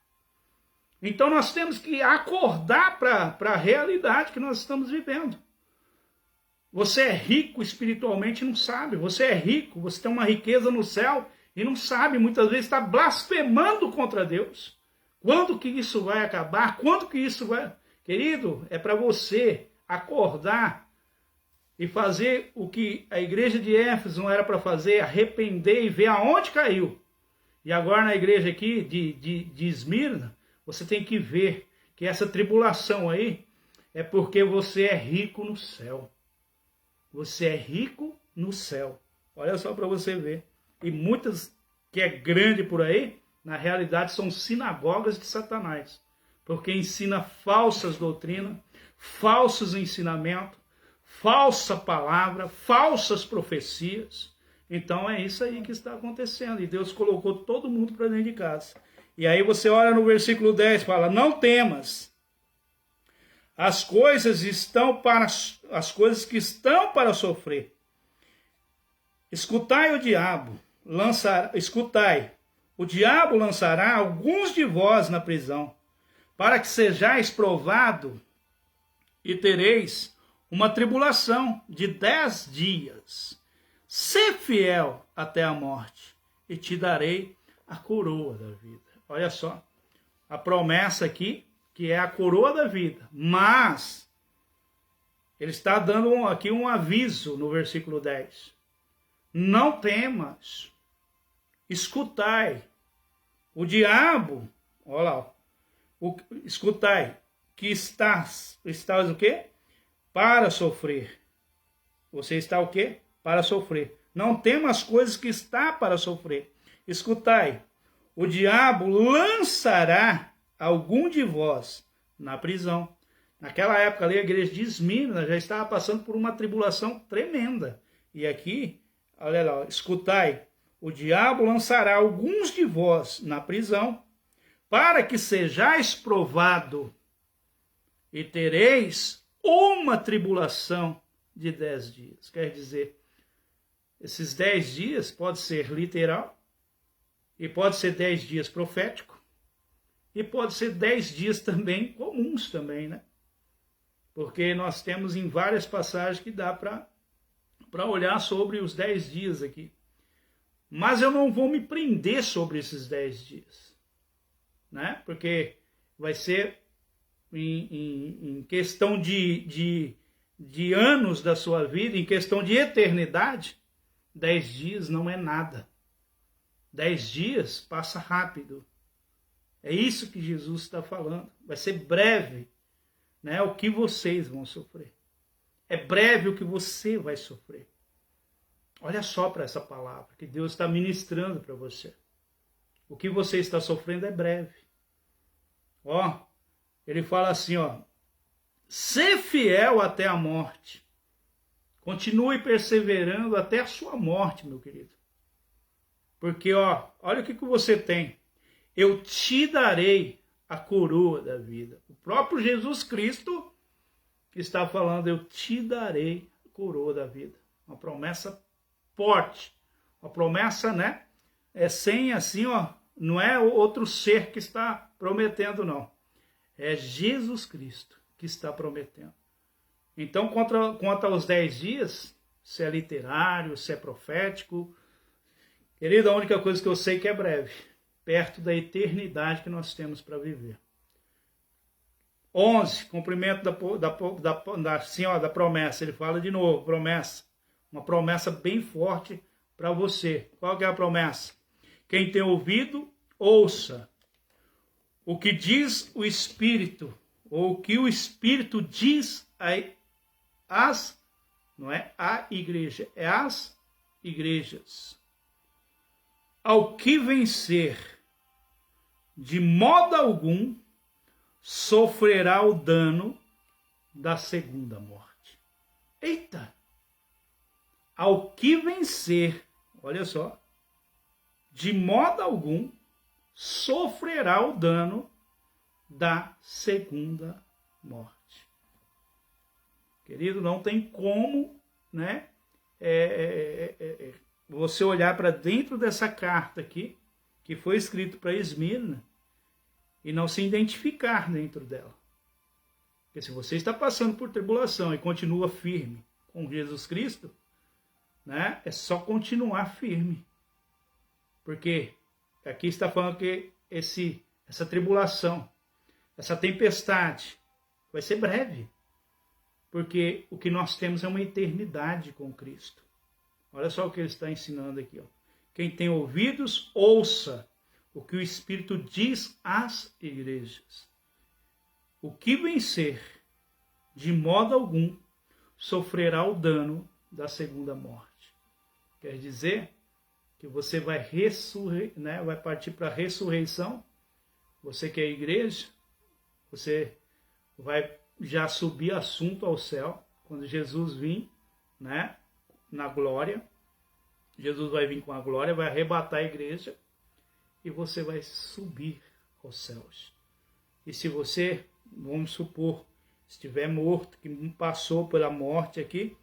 Então nós temos que acordar para a realidade que nós estamos vivendo. Você é rico espiritualmente e não sabe. Você é rico, você tem uma riqueza no céu e não sabe. Muitas vezes está blasfemando contra Deus. Quando que isso vai acabar? Quando que isso vai... Querido, é para você acordar e fazer o que a igreja de Éfeso não era para fazer, arrepender e ver aonde caiu. E agora na igreja aqui de Esmirna, você tem que ver que essa tribulação aí é porque você é rico no céu. Você é rico no céu. Olha só para você ver. E muitas que é grande por aí, na realidade são sinagogas de Satanás. Porque ensina falsas doutrinas, falsos ensinamentos, falsa palavra, falsas profecias. Então é isso aí que está acontecendo. E Deus colocou todo mundo para dentro de casa. E aí você olha no versículo 10, fala, não temas. As coisas que estão para sofrer. Escutai, o diabo lançará alguns de vós na prisão, para que sejais provado e tereis uma tribulação de 10 dias. Sê fiel até a morte, e te darei a coroa da vida. Olha só, a promessa aqui, que é a coroa da vida. Mas, ele está dando aqui um aviso no versículo 10. Não temas, escutai. O diabo, olha lá, escutai, que estás o quê? Para sofrer. Você está o quê? Para sofrer. Não temas as coisas que está para sofrer. Escutai, o diabo lançará algum de vós na prisão. Naquela época ali, a igreja de Esmirna já estava passando por uma tribulação tremenda. E aqui, olha lá, escutai, o diabo lançará alguns de vós na prisão, para que sejais provado, e tereis uma tribulação de 10 dias. Quer dizer, esses 10 dias pode ser literal, e pode ser 10 dias profético, e pode ser 10 dias também comuns também, né? Porque nós temos em várias passagens que dá para olhar sobre os 10 dias aqui. Mas eu não vou me prender sobre esses 10 dias, né? Porque vai ser em questão de anos da sua vida, em questão de eternidade, 10 dias não é nada. 10 dias passa rápido. É isso que Jesus está falando. Vai ser breve, né, o que vocês vão sofrer. É breve o que você vai sofrer. Olha só para essa palavra que Deus está ministrando para você. O que você está sofrendo é breve. Ó, ele fala assim, ó, ser fiel até a morte. Continue perseverando até a sua morte, meu querido. Porque, ó, olha o que você tem. Eu te darei a coroa da vida. O próprio Jesus Cristo que está falando, eu te darei a coroa da vida. Uma promessa forte. Uma promessa, né? É sem assim, ó, não é outro ser que está prometendo, não. É Jesus Cristo que está prometendo. Então, quanto aos 10 dias, se é literário, se é profético, querido, a única coisa que eu sei que é breve, perto da eternidade que nós temos para viver. 11, cumprimento da promessa. Ele fala de novo, promessa. Uma promessa bem forte para você. Qual que é a promessa? Quem tem ouvido, ouça. O que diz o Espírito, ou o que o Espírito diz não é a igreja, é as igrejas. Ao que vencer, de modo algum, sofrerá o dano da segunda morte. Eita! Ao que vencer, olha só, de modo algum, sofrerá o dano da segunda morte. Querido, não tem como, né, você olhar para dentro dessa carta aqui, que foi escrito para Esmirna, e não se identificar dentro dela. Porque se você está passando por tribulação e continua firme com Jesus Cristo, né, é só continuar firme. Porque aqui está falando que essa tribulação, essa tempestade, vai ser breve. porque o que nós temos é uma eternidade com Cristo. Olha só o que ele está ensinando aqui, ó. Quem tem ouvidos, ouça o que o Espírito diz às igrejas. O que vencer, de modo algum, sofrerá o dano da segunda morte. Quer dizer que você vai vai partir para a ressurreição. Você que é a igreja, você vai já subir assunto ao céu quando Jesus vir, né, na glória. Jesus vai vir com a glória, vai arrebatar a igreja e você vai subir aos céus. E se você, vamos supor, estiver morto, que passou pela morte aqui,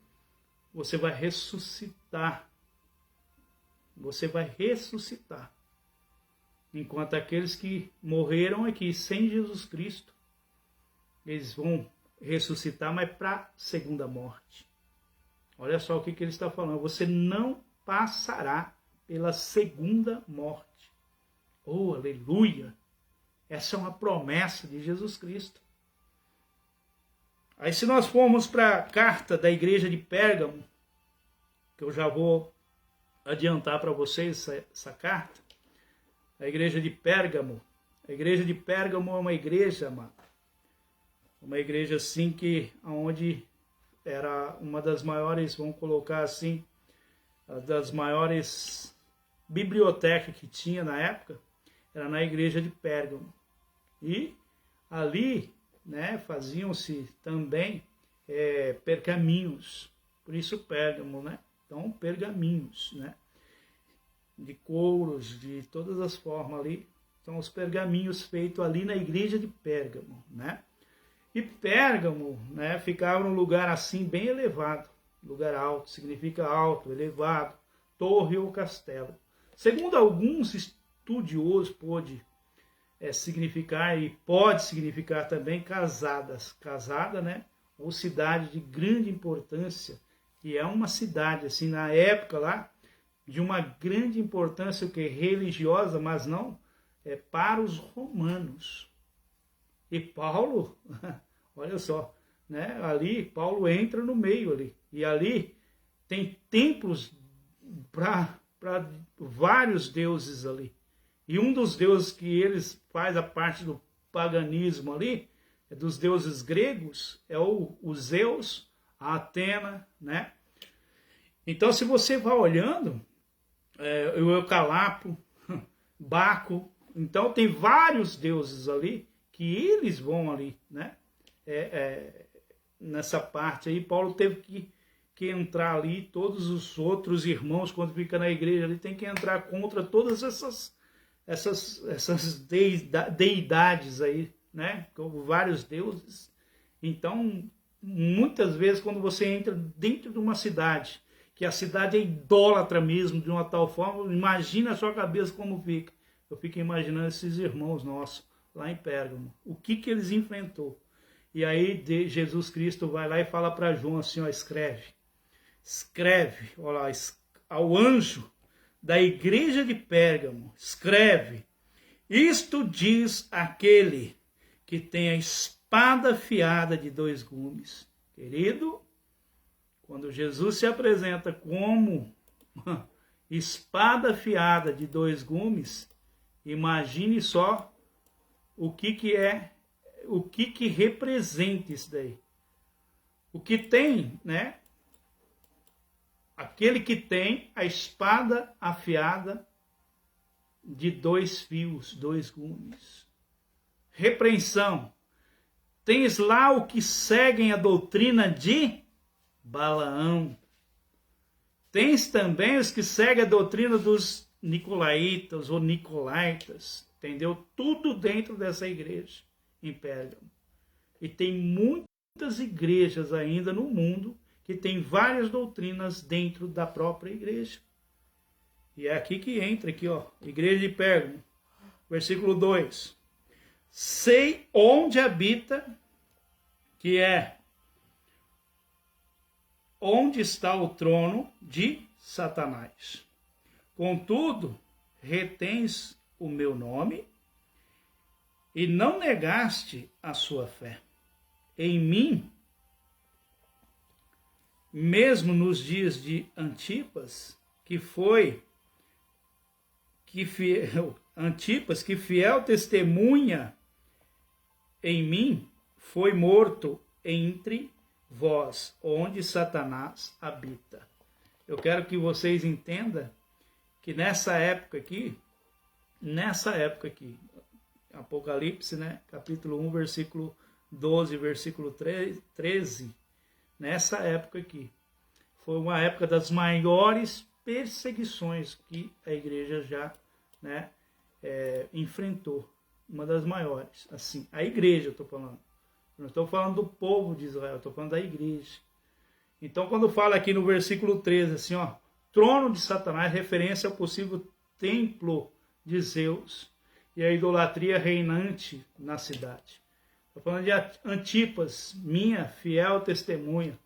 você vai ressuscitar. Você vai ressuscitar. Enquanto aqueles que morreram aqui sem Jesus Cristo, eles vão ressuscitar, mas para a segunda morte. Olha só o que ele está falando. Você não passará pela segunda morte. Oh, aleluia! Essa é uma promessa de Jesus Cristo. Aí se nós formos para a carta da igreja de Pérgamo, que eu já vou adiantar para vocês essa carta, a igreja de Pérgamo. A igreja de Pérgamo é uma igreja, amado. Uma igreja assim que, onde era uma das maiores, vamos colocar assim, das maiores bibliotecas que tinha na época, era na igreja de Pérgamo. E ali, né, faziam-se também pergaminhos, por isso Pérgamo, né? Então, pergaminhos, né? De couros, de todas as formas ali, são os pergaminhos feitos ali na igreja de Pérgamo, né? E Pérgamo, né, ficava num lugar assim bem elevado, lugar alto, significa alto, elevado, torre ou castelo. Segundo alguns estudiosos, pode significar e pode significar também casada, né, ou cidade de grande importância, que é uma cidade assim na época lá de uma grande importância o que religiosa, mas não para os romanos. E Paulo, olha só, né, ali Paulo entra no meio ali, e ali tem templos para vários deuses ali. E um dos deuses que eles faz a parte do paganismo ali, dos deuses gregos, é o Zeus, a Atena, né? Então, se você vai olhando, o Eucalapo, Baco, então tem vários deuses ali, que eles vão ali, né? Nessa parte aí, Paulo teve que entrar ali, todos os outros irmãos, quando fica na igreja, ele tem que entrar contra todas essas deidades aí, né? Com vários deuses. Então, muitas vezes, quando você entra dentro de uma cidade, que a cidade é idólatra mesmo, de uma tal forma, imagina a sua cabeça como fica. Eu fico imaginando esses irmãos nossos, lá em Pérgamo, o que eles enfrentou. E aí Jesus Cristo vai lá e fala para João assim, ó, escreve, olha lá, ao anjo da igreja de Pérgamo, escreve, isto diz aquele que tem a espada afiada de 2 gumes. Querido, quando Jesus se apresenta como espada afiada de 2 gumes, imagine só o que representa isso daí. O que tem, né? Aquele que tem a espada afiada de 2 fios, 2 gumes. Repreensão. Tens lá o que seguem a doutrina de Balaão. Tens também os que seguem a doutrina dos nicolaítas ou nicolaitas. Entendeu? Tudo dentro dessa igreja em Pérgamo. E tem muitas igrejas ainda no mundo que tem várias doutrinas dentro da própria igreja. E é aqui que entra, aqui, ó, igreja de Pérgamo, versículo 2. Sei onde habita, que é onde está o trono de Satanás. Contudo, retens o meu nome e não negaste a sua fé. Em mim mesmo nos dias de Antipas, Antipas, que fiel testemunha em mim, foi morto entre vós, onde Satanás habita. Eu quero que vocês entendam que nessa época aqui, Apocalipse, né, capítulo 1, versículo 12, versículo 13, nessa época aqui, foi uma época das maiores perseguições que a igreja já, né, enfrentou. Uma das maiores, assim, a igreja eu estou falando. Não estou falando do povo de Israel, estou falando da igreja. Então, quando fala aqui no versículo 13, assim, ó, trono de Satanás, referência ao possível templo de Zeus e a idolatria reinante na cidade. Estou falando de Antipas, minha fiel testemunha.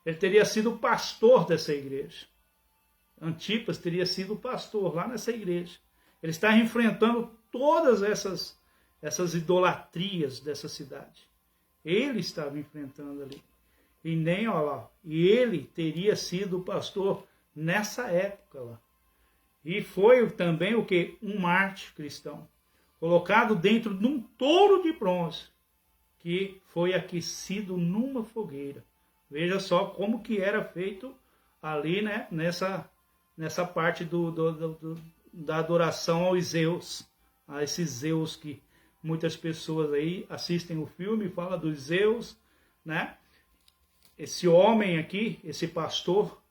Ele teria sido o pastor dessa igreja. Antipas teria sido o pastor lá nessa igreja. Ele está enfrentando todas essas idolatrias dessa cidade. Ele estava enfrentando ali. E nem, olha lá, e ele teria sido o pastor nessa época lá. E foi também o que? Um mártir cristão, colocado dentro de um touro de bronze, que foi aquecido numa fogueira. Veja só como que era feito ali, né, nessa parte da adoração aos Zeus, a esses Zeus que muitas pessoas aí assistem o filme e falam dos Zeus, né? Esse homem aqui, esse pastor,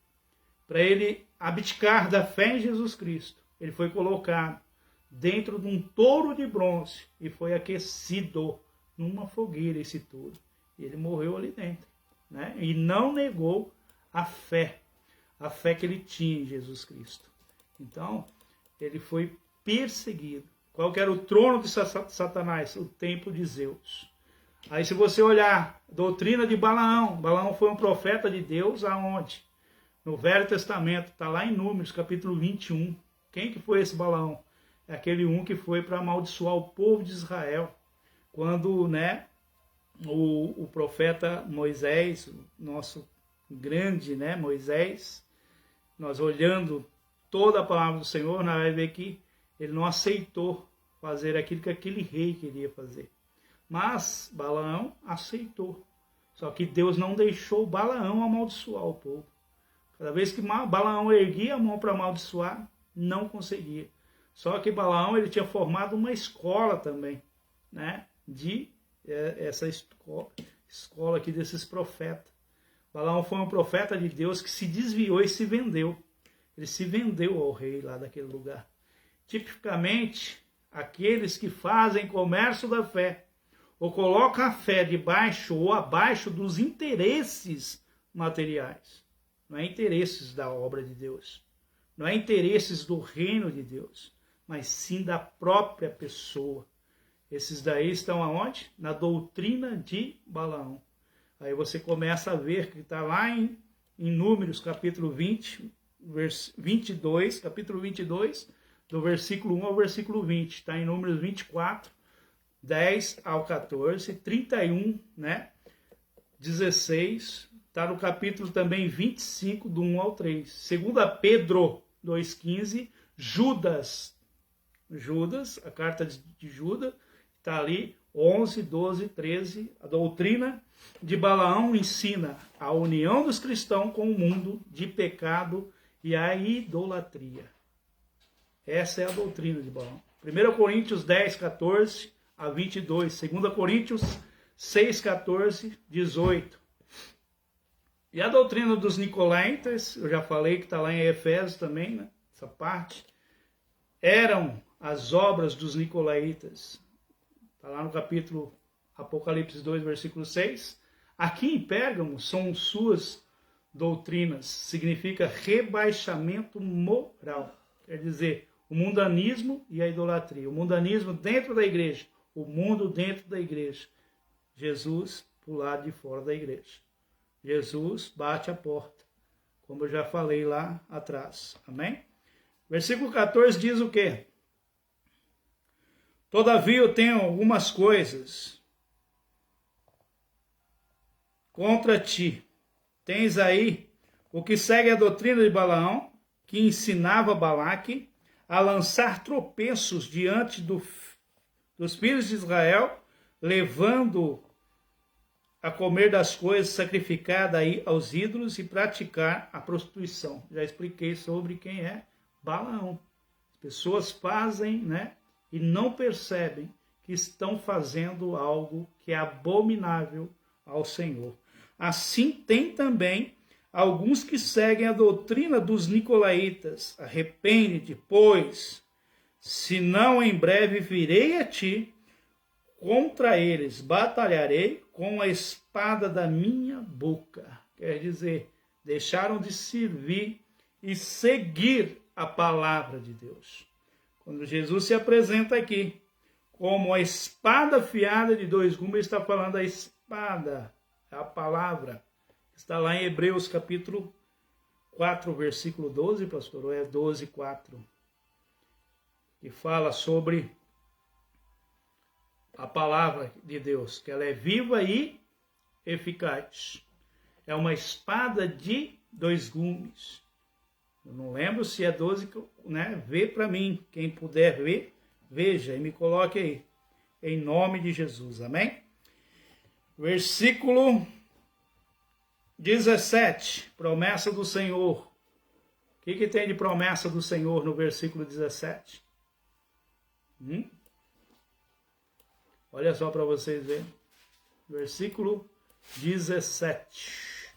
para ele abdicar da fé em Jesus Cristo, ele foi colocado dentro de um touro de bronze e foi aquecido numa fogueira esse touro. E ele morreu ali dentro, né? E não negou a fé que ele tinha em Jesus Cristo. Então, ele foi perseguido. Qual que era o trono de Satanás? O templo de Zeus. Aí se você olhar a doutrina de Balaão, Balaão foi um profeta de Deus aonde? No Velho Testamento, está lá em Números, capítulo 21. Quem que foi esse Balaão? É aquele que foi para amaldiçoar o povo de Israel. Quando, né, o profeta Moisés, nosso grande, né, Moisés, nós olhando toda a palavra do Senhor, nós vamos ver que ele não aceitou fazer aquilo que aquele rei queria fazer. Mas Balaão aceitou. Só que Deus não deixou Balaão amaldiçoar o povo. Cada vez que Balaão erguia a mão para amaldiçoar, não conseguia. Só que Balaão ele tinha formado uma escola também, né? Essa escola aqui desses profetas. Balaão foi um profeta de Deus que se desviou e se vendeu. Ele se vendeu ao rei lá daquele lugar. Tipicamente, aqueles que fazem comércio da fé, ou colocam a fé debaixo ou abaixo dos interesses materiais. Não é interesses da obra de Deus. Não é interesses do reino de Deus, mas sim da própria pessoa. Esses daí estão aonde? Na doutrina de Balaão. Aí você começa a ver que está lá em Números, capítulo 20, capítulo 22, do versículo 1 ao versículo 20. Está em Números 24, 10 ao 14, 31, né? 16, está no capítulo também 25, do 1 ao 3. Segunda Pedro 2,15, Judas, a carta de Judas, está ali, 11, 12, 13. A doutrina de Balaão ensina a união dos cristãos com o mundo de pecado e a idolatria. Essa é a doutrina de Balaão. 1 Coríntios 10, 14 a 22. 2 Coríntios 6, 14, 18. E a doutrina dos Nicolaítas, eu já falei que está lá em Efésios também, né? Essa parte. Eram as obras dos Nicolaítas. Está lá no capítulo Apocalipse 2, versículo 6. Aqui em Pérgamo são suas doutrinas. Significa rebaixamento moral. Quer dizer, o mundanismo e a idolatria. O mundanismo dentro da igreja. O mundo dentro da igreja. Jesus pro lado de fora da igreja. Jesus bate a porta. Como eu já falei lá atrás. Amém? Versículo 14 diz o quê? Todavia eu tenho algumas coisas contra ti. Tens aí o que segue a doutrina de Balaão, que ensinava Balaque a lançar tropeços diante dos filhos de Israel, levando a comer das coisas sacrificadas aí aos ídolos e praticar a prostituição. Já expliquei sobre quem é Balaão. As pessoas fazem, né, e não percebem que estão fazendo algo que é abominável ao Senhor. Assim tem também alguns que seguem a doutrina dos nicolaítas. Arrepende-te, pois, senão em breve virei a ti, contra eles batalharei com a espada da minha boca. Quer dizer, deixaram de servir e seguir a palavra de Deus. Quando Jesus se apresenta aqui como a espada afiada de dois gumes, ele está falando da espada, a palavra. Está lá em Hebreus capítulo 4, versículo 12, pastor, ou é 12, 4, que fala sobre a palavra de Deus, que ela é viva e eficaz. É uma espada de dois gumes. Eu não lembro se é 12, né? Vê para mim, quem puder ver, veja e me coloque aí, em nome de Jesus, amém? Versículo 17, promessa do Senhor. O que tem de promessa do Senhor no versículo 17? Olha só para vocês verem. Versículo 17.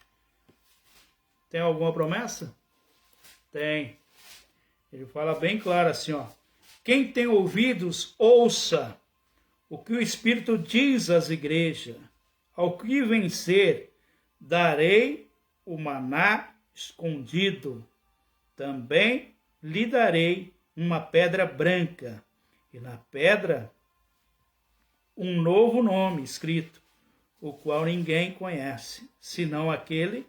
Tem alguma promessa? Tem. Ele fala bem claro assim, ó. Quem tem ouvidos, ouça o que o Espírito diz às igrejas. Ao que vencer, darei o maná escondido. Também lhe darei uma pedra branca. E na pedra um novo nome escrito, o qual ninguém conhece, senão aquele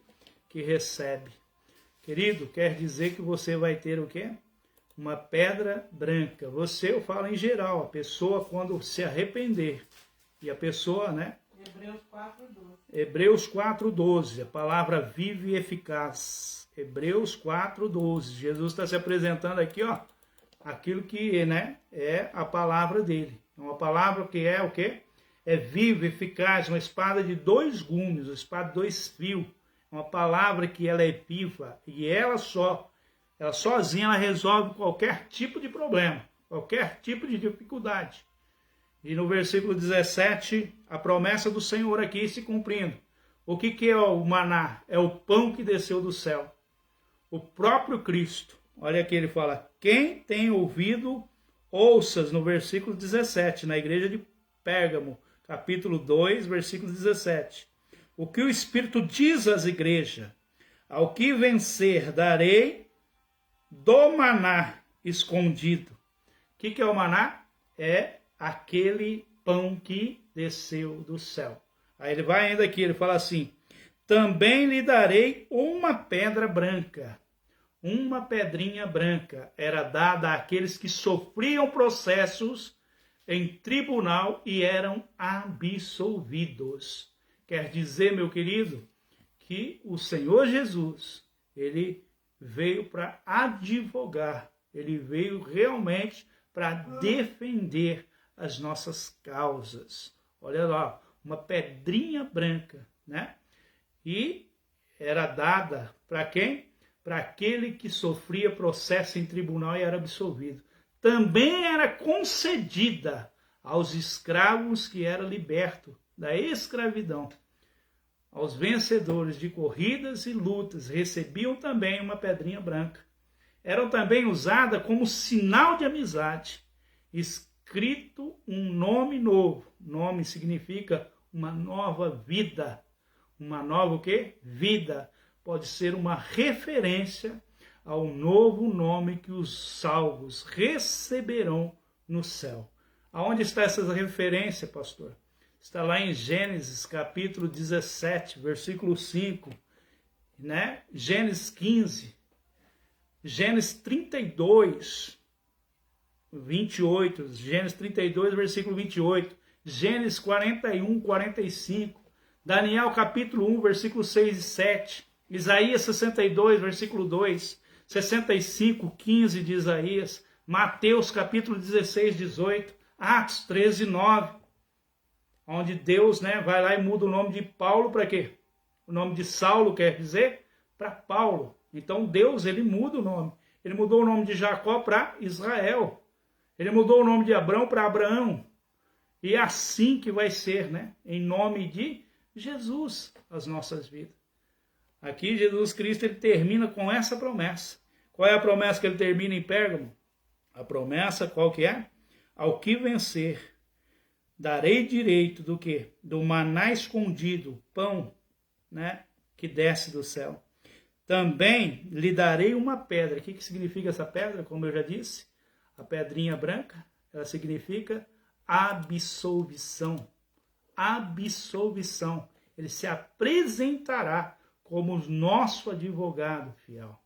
que recebe. Querido, quer dizer que você vai ter o quê? Uma pedra branca. Você, eu falo em geral, a pessoa quando se arrepender, e a pessoa, né? Hebreus 4:12. Hebreus 4:12, a palavra vive e eficaz. Hebreus 4:12. Jesus está se apresentando aqui, ó, aquilo que, né, é a palavra dele. É uma palavra que é o quê? É viva, eficaz, uma espada de dois gumes, uma espada de dois fios. Uma palavra que ela é viva e ela sozinha ela resolve qualquer tipo de problema, qualquer tipo de dificuldade. E no versículo 17, a promessa do Senhor aqui se cumprindo. O que é o maná? É o pão que desceu do céu. O próprio Cristo. Olha aqui, ele fala, quem tem ouvido, ouças, no versículo 17, na igreja de Pérgamo, capítulo 2, versículo 17. O que o Espírito diz às igrejas, ao que vencer, darei do maná escondido. O que é o maná? É aquele pão que desceu do céu. Aí ele vai ainda aqui, ele fala assim, também lhe darei uma pedra branca. Uma pedrinha branca era dada àqueles que sofriam processos em tribunal e eram absolvidos. Quer dizer, meu querido, que o Senhor Jesus, ele veio para advogar, ele veio realmente para defender as nossas causas. Olha lá, uma pedrinha branca, né? E era dada para quem? Para aquele que sofria processo em tribunal e era absolvido. Também era concedida aos escravos que eram libertos da escravidão. Aos vencedores de corridas e lutas recebiam também uma pedrinha branca. Eram também usadas como sinal de amizade. Escrito um nome novo. Nome significa uma nova vida. Uma nova o quê? Vida. Pode ser uma referência ao novo nome que os salvos receberão no céu. Aonde está essa referência, pastor? Está lá em Gênesis, capítulo 17, versículo 5, né? Gênesis 15, Gênesis 32, 28, Gênesis 32, versículo 28, Gênesis 41, 45, Daniel capítulo 1, versículo 6 e 7, Isaías 62, versículo 2, 65, 15 de Isaías, Mateus capítulo 16, 18, Atos 13, 9, onde Deus, né, vai lá e muda o nome de Paulo para quê? O nome de Saulo quer dizer para Paulo. Então Deus, ele muda o nome. Ele mudou o nome de Jacó para Israel. Ele mudou o nome de Abrão para Abraão. E é assim que vai ser, né? Em nome de Jesus, as nossas vidas. Aqui Jesus Cristo, ele termina com essa promessa. Qual é a promessa que ele termina em Pérgamo? A promessa, qual que é? Ao que vencer, darei direito do quê? Do maná escondido, pão, né? Que desce do céu. Também lhe darei uma pedra. O que significa essa pedra? Como eu já disse, a pedrinha branca, ela significa absolvição. Absolvição. Ele se apresentará como nosso advogado fiel.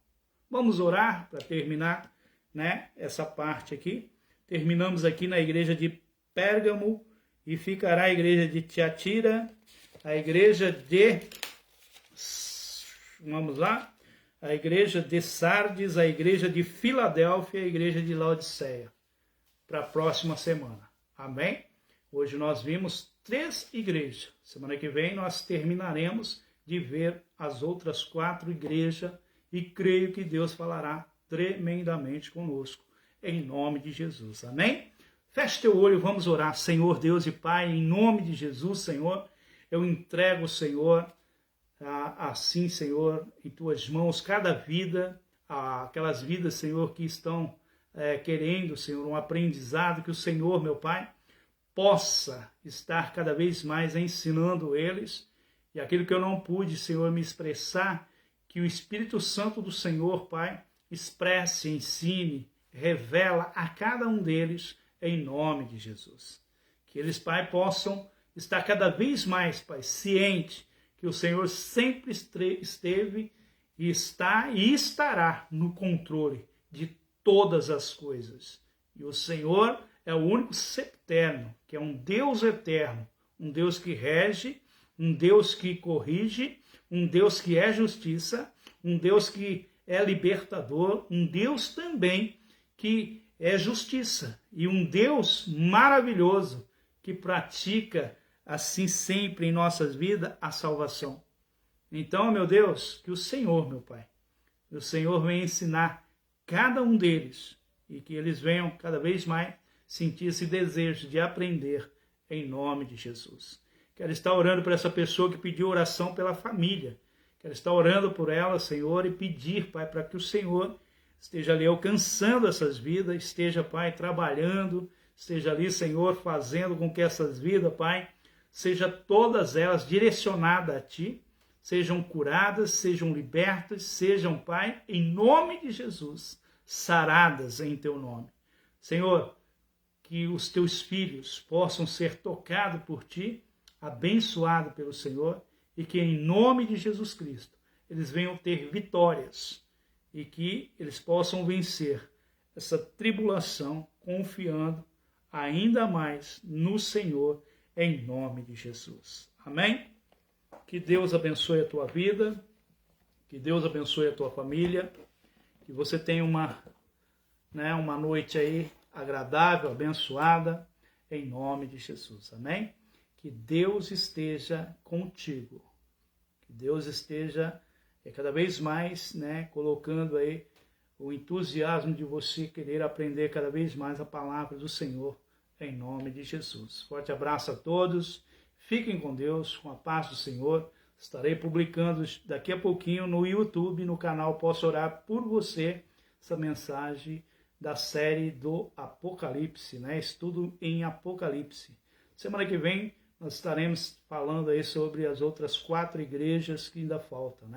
Vamos orar para terminar, né, essa parte aqui. Terminamos aqui na igreja de Pérgamo e ficará a igreja de Tiatira, a igreja de... Vamos lá? A igreja de Sardes, a igreja de Filadélfia e a igreja de Laodiceia. Para a próxima semana. Amém? Hoje nós vimos 3 igrejas. Semana que vem nós terminaremos de ver as outras 4 igrejas e creio que Deus falará tremendamente conosco. Em nome de Jesus. Amém? Feche teu olho, vamos orar. Senhor Deus e Pai, em nome de Jesus, Senhor, eu entrego, Senhor, assim, Senhor, em tuas mãos, cada vida, aquelas vidas, Senhor, que estão querendo, Senhor, um aprendizado, que o Senhor, meu Pai, possa estar cada vez mais ensinando eles, e aquilo que eu não pude, Senhor, me expressar, que o Espírito Santo do Senhor, Pai, expresse, ensine, revela a cada um deles, em nome de Jesus. Que eles, Pai, possam estar cada vez mais, Pai, ciente que o Senhor sempre esteve e está e estará no controle de todas as coisas. E o Senhor é o único sempiterno, que é um Deus eterno, um Deus que rege, um Deus que corrige, um Deus que é justiça, um Deus que é libertador, um Deus também que é justiça e um Deus maravilhoso que pratica assim sempre em nossas vidas a salvação. Então, meu Deus, que o Senhor, meu Pai, o Senhor venha ensinar cada um deles e que eles venham cada vez mais sentir esse desejo de aprender em nome de Jesus. Quero estar orando por essa pessoa que pediu oração pela família. Quero estar orando por ela, Senhor, e pedir, Pai, para que o Senhor esteja ali alcançando essas vidas, esteja, Pai, trabalhando, esteja ali, Senhor, fazendo com que essas vidas, Pai, sejam todas elas direcionadas a Ti, sejam curadas, sejam libertas, sejam, Pai, em nome de Jesus, saradas em Teu nome. Senhor, que os Teus filhos possam ser tocados por Ti, abençoados pelo Senhor, e que em nome de Jesus Cristo eles venham ter vitórias e que eles possam vencer essa tribulação confiando ainda mais no Senhor em nome de Jesus. Amém? Que Deus abençoe a tua vida, que Deus abençoe a tua família, que você tenha uma noite aí agradável, abençoada, em nome de Jesus. Amém? Que Deus esteja contigo. Que Deus esteja cada vez mais, colocando aí o entusiasmo de você querer aprender cada vez mais a palavra do Senhor, em nome de Jesus. Forte abraço a todos. Fiquem com Deus, com a paz do Senhor. Estarei publicando daqui a pouquinho no YouTube, no canal Posso Orar por Você, essa mensagem da série do Apocalipse, Estudo em Apocalipse. Semana que vem nós estaremos falando aí sobre as outras 4 igrejas que ainda faltam,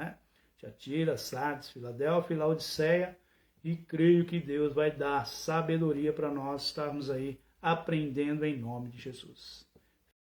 Tiatira, Sardes, Filadélfia e Laodiceia. E creio que Deus vai dar sabedoria para nós estarmos aí aprendendo em nome de Jesus.